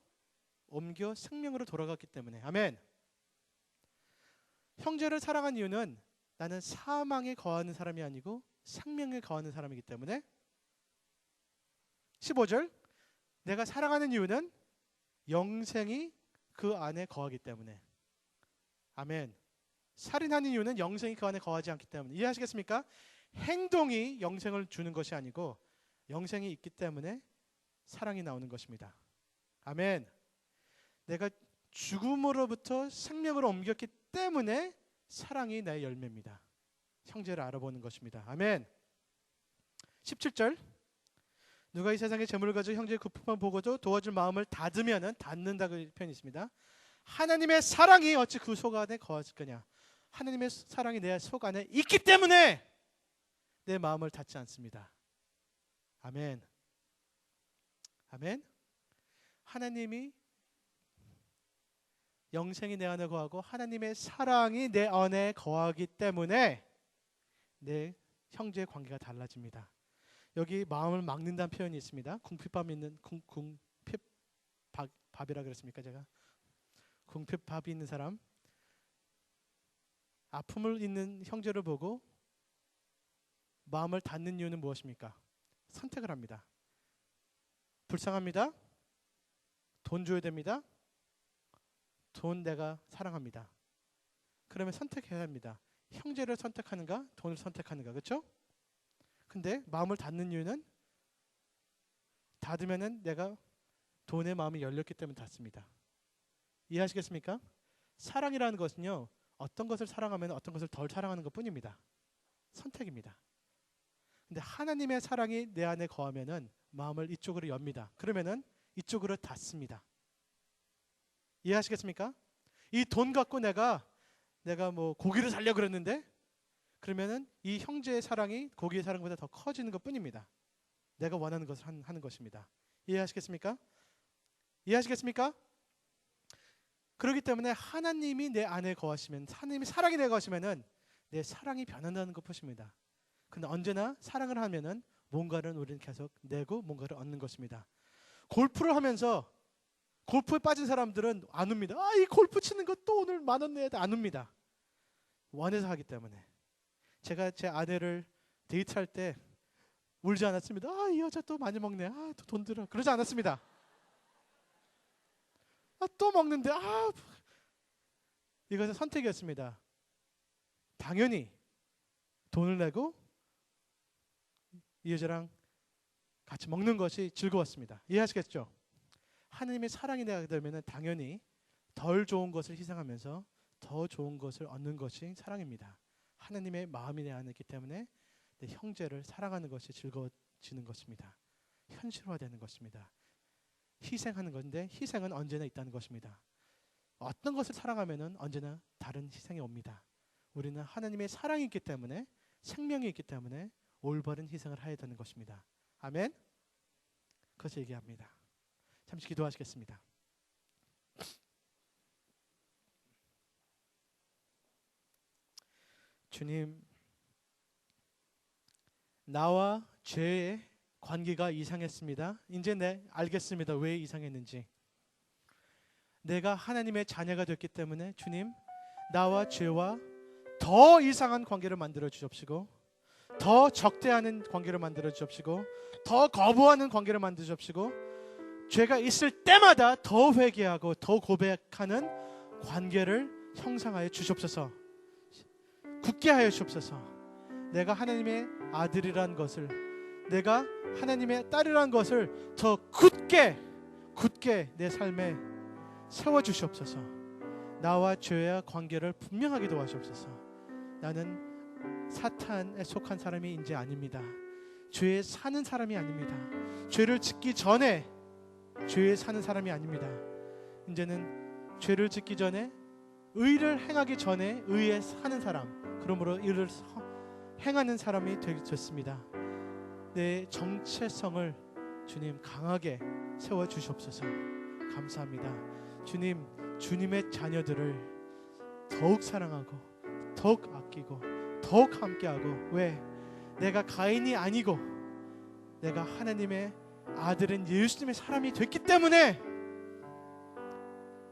옮겨 생명으로 돌아갔기 때문에. 아멘. 형제를 사랑하는 이유는 나는 사망에 거하는 사람이 아니고 생명에 거하는 사람이기 때문에. 15절, 내가 사랑하는 이유는 영생이 그 안에 거하기 때문에. 아멘. 살인하는 이유는 영생이 그 안에 거하지 않기 때문에. 이해하시겠습니까? 행동이 영생을 주는 것이 아니고 영생이 있기 때문에 사랑이 나오는 것입니다. 아멘. 내가 죽음으로부터 생명으로 옮겼기 때문에 사랑이 나의 열매입니다. 형제를 알아보는 것입니다. 아멘. 17절, 누가 이 세상에 재물을 가지고 형제의 급품만 보고도 도와줄 마음을 닫으면은, 닫는다고 표현이 있습니다. 하나님의 사랑이 어찌 그 속 안에 거하실 거냐. 하나님의 사랑이 내 속 안에 있기 때문에 내 마음을 닫지 않습니다. 아멘. 아멘. 하나님이 영생이 내 안에 거하고 하나님의 사랑이 내 안에 거하기 때문에 내 형제의 관계가 달라집니다. 여기 마음을 막는다는 표현이 있습니다. 궁핍밥 있는 궁핍밥이라 그랬습니까? 제가 궁핍밥이 있는 사람, 아픔을 있는 형제를 보고 마음을 닫는 이유는 무엇입니까? 선택을 합니다. 불쌍합니다. 돈 줘야 됩니다. 돈 내가 사랑합니다. 그러면 선택해야 합니다. 형제를 선택하는가, 돈을 선택하는가, 그렇죠? 근데 마음을 닫는 이유는, 닫으면은 내가 돈의 마음이 열렸기 때문에 닫습니다. 이해하시겠습니까? 사랑이라는 것은요, 어떤 것을 사랑하면 어떤 것을 덜 사랑하는 것뿐입니다. 선택입니다. 근데 하나님의 사랑이 내 안에 거하면은 마음을 이쪽으로 엽니다. 그러면은 이쪽으로 닫습니다. 이해하시겠습니까? 이 돈 갖고 내가 뭐 고기를 살려고 그랬는데, 그러면은 이 형제의 사랑이 고기의 사랑보다 더 커지는 것뿐입니다. 내가 원하는 것을 하는 것입니다. 이해하시겠습니까? 이해하시겠습니까? 그렇기 때문에 하나님이 내 안에 거하시면, 하나님이 사랑이 내 거하시면은 내 사랑이 변한다는 것뿐입니다. 근데 언제나 사랑을 하면은 뭔가를 우리는 계속 내고 뭔가를 얻는 것입니다. 골프를 하면서 골프에 빠진 사람들은 안 웁니다. 이 골프 치는 거 또 오늘 10,000원 내야 돼. 안 웁니다. 원해서 하기 때문에. 제가 제 아내를 데이트할 때 울지 않았습니다. 이 여자 또 많이 먹네. 또 돈 들어. 그러지 않았습니다. 또 먹는데 이것은 선택이었습니다. 당연히 돈을 내고 이 여자랑 같이 먹는 것이 즐거웠습니다. 이해하시겠죠? 하나님의 사랑이 되게 되면 당연히 덜 좋은 것을 희생하면서 더 좋은 것을 얻는 것이 사랑입니다. 하나님의 마음이 내 안에 있기 때문에 내 형제를 사랑하는 것이 즐거워지는 것입니다. 현실화되는 것입니다. 희생하는 건데 희생은 언제나 있다는 것입니다. 어떤 것을 사랑하면은 언제나 다른 희생이 옵니다. 우리는 하나님의 사랑이 있기 때문에, 생명이 있기 때문에 올바른 희생을 해야 되는 것입니다. 아멘. 그것을 얘기합니다. 잠시 기도하시겠습니다. 주님, 나와 죄의 관계가 이상했습니다. 이제 알겠습니다. 왜 이상했는지. 내가 하나님의 자녀가 됐기 때문에 주님, 나와 죄와 더 이상한 관계를 만들어 주옵시고, 더 적대하는 관계를 만들어 주옵시고, 더 거부하는 관계를 만들어 주옵시고, 죄가 있을 때마다 더 회개하고 더 고백하는 관계를 형성하여 주시옵소서. 굳게 하여 주옵소서. 내가 하나님의 아들이란 것을, 내가 하나님의 딸이란 것을 더 굳게 내 삶에 세워주시옵소서. 나와 죄와 관계를 분명하게 도와주옵소서. 나는 사탄에 속한 사람이 이제 아닙니다. 죄에 사는 사람이 아닙니다. 죄를 짓기 전에 죄에 사는 사람이 아닙니다. 이제는 죄를 짓기 전에, 의를 행하기 전에 의에 사는 사람, 그러므로 의를 행하는 사람이 되겠습니다. 내 정체성을 주님 강하게 세워주시옵소서. 감사합니다. 주님, 주님의 자녀들을 더욱 사랑하고 더욱 아끼고 더욱 함께하고, 왜? 내가 가인이 아니고 내가 하나님의 아들은 예수님의 사람이 됐기 때문에,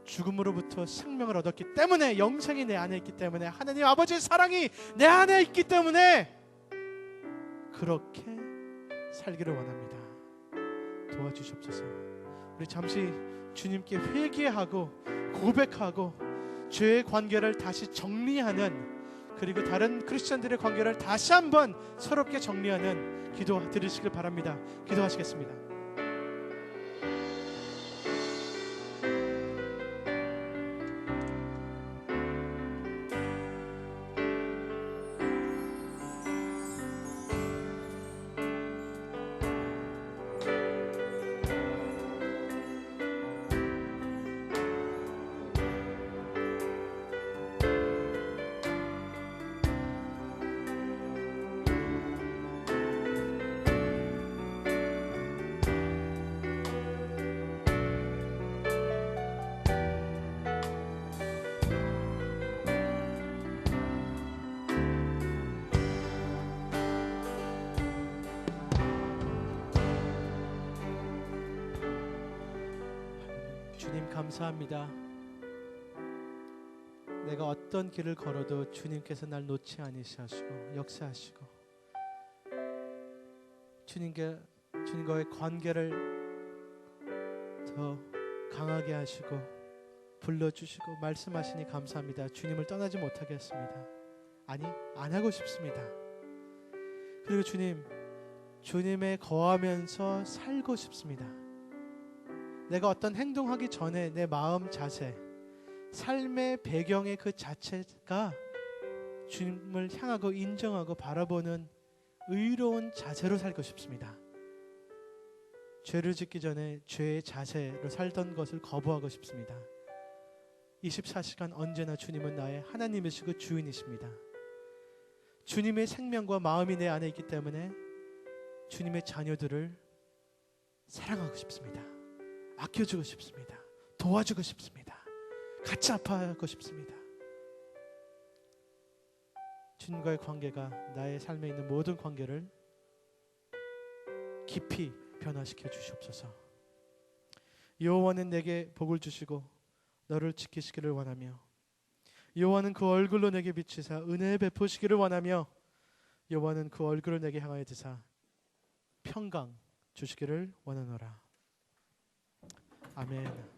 죽음으로부터 생명을 얻었기 때문에, 영생이 내 안에 있기 때문에, 하나님 아버지의 사랑이 내 안에 있기 때문에 그렇게 살기를 원합니다. 도와주시옵소서. 우리 잠시 주님께 회개하고 고백하고 죄의 관계를 다시 정리하는, 그리고 다른 크리스천들의 관계를 다시 한번 새롭게 정리하는 기도 드리시길 바랍니다. 기도하시겠습니다. 주님 감사합니다. 내가 어떤 길을 걸어도 주님께서 날 놓지 않으시고 역사하시고 주님과의 관계를 더 강하게 하시고 불러주시고 말씀하시니 감사합니다. 주님을 떠나지 못하겠습니다. 아니, 안 하고 싶습니다. 그리고 주님에 거하면서 살고 싶습니다. 내가 어떤 행동하기 전에 내 마음 자세, 삶의 배경의 그 자체가 주님을 향하고 인정하고 바라보는 의로운 자세로 살고 싶습니다. 죄를 짓기 전에 죄의 자세로 살던 것을 거부하고 싶습니다. 24시간 언제나 주님은 나의 하나님이시고 주인이십니다. 주님의 생명과 마음이 내 안에 있기 때문에 주님의 자녀들을 사랑하고 싶습니다. 아껴주고 싶습니다. 도와주고 싶습니다. 같이 아파하고 싶습니다. 주님과의 관계가 나의 삶에 있는 모든 관계를 깊이 변화시켜 주시옵소서. 여호와는 내게 복을 주시고 너를 지키시기를 원하며 여호와는 그 얼굴로 내게 비치사 은혜 베푸시기를 원하며 여호와는 그 얼굴을 내게 향하여 드사 평강 주시기를 원하노라. 아멘.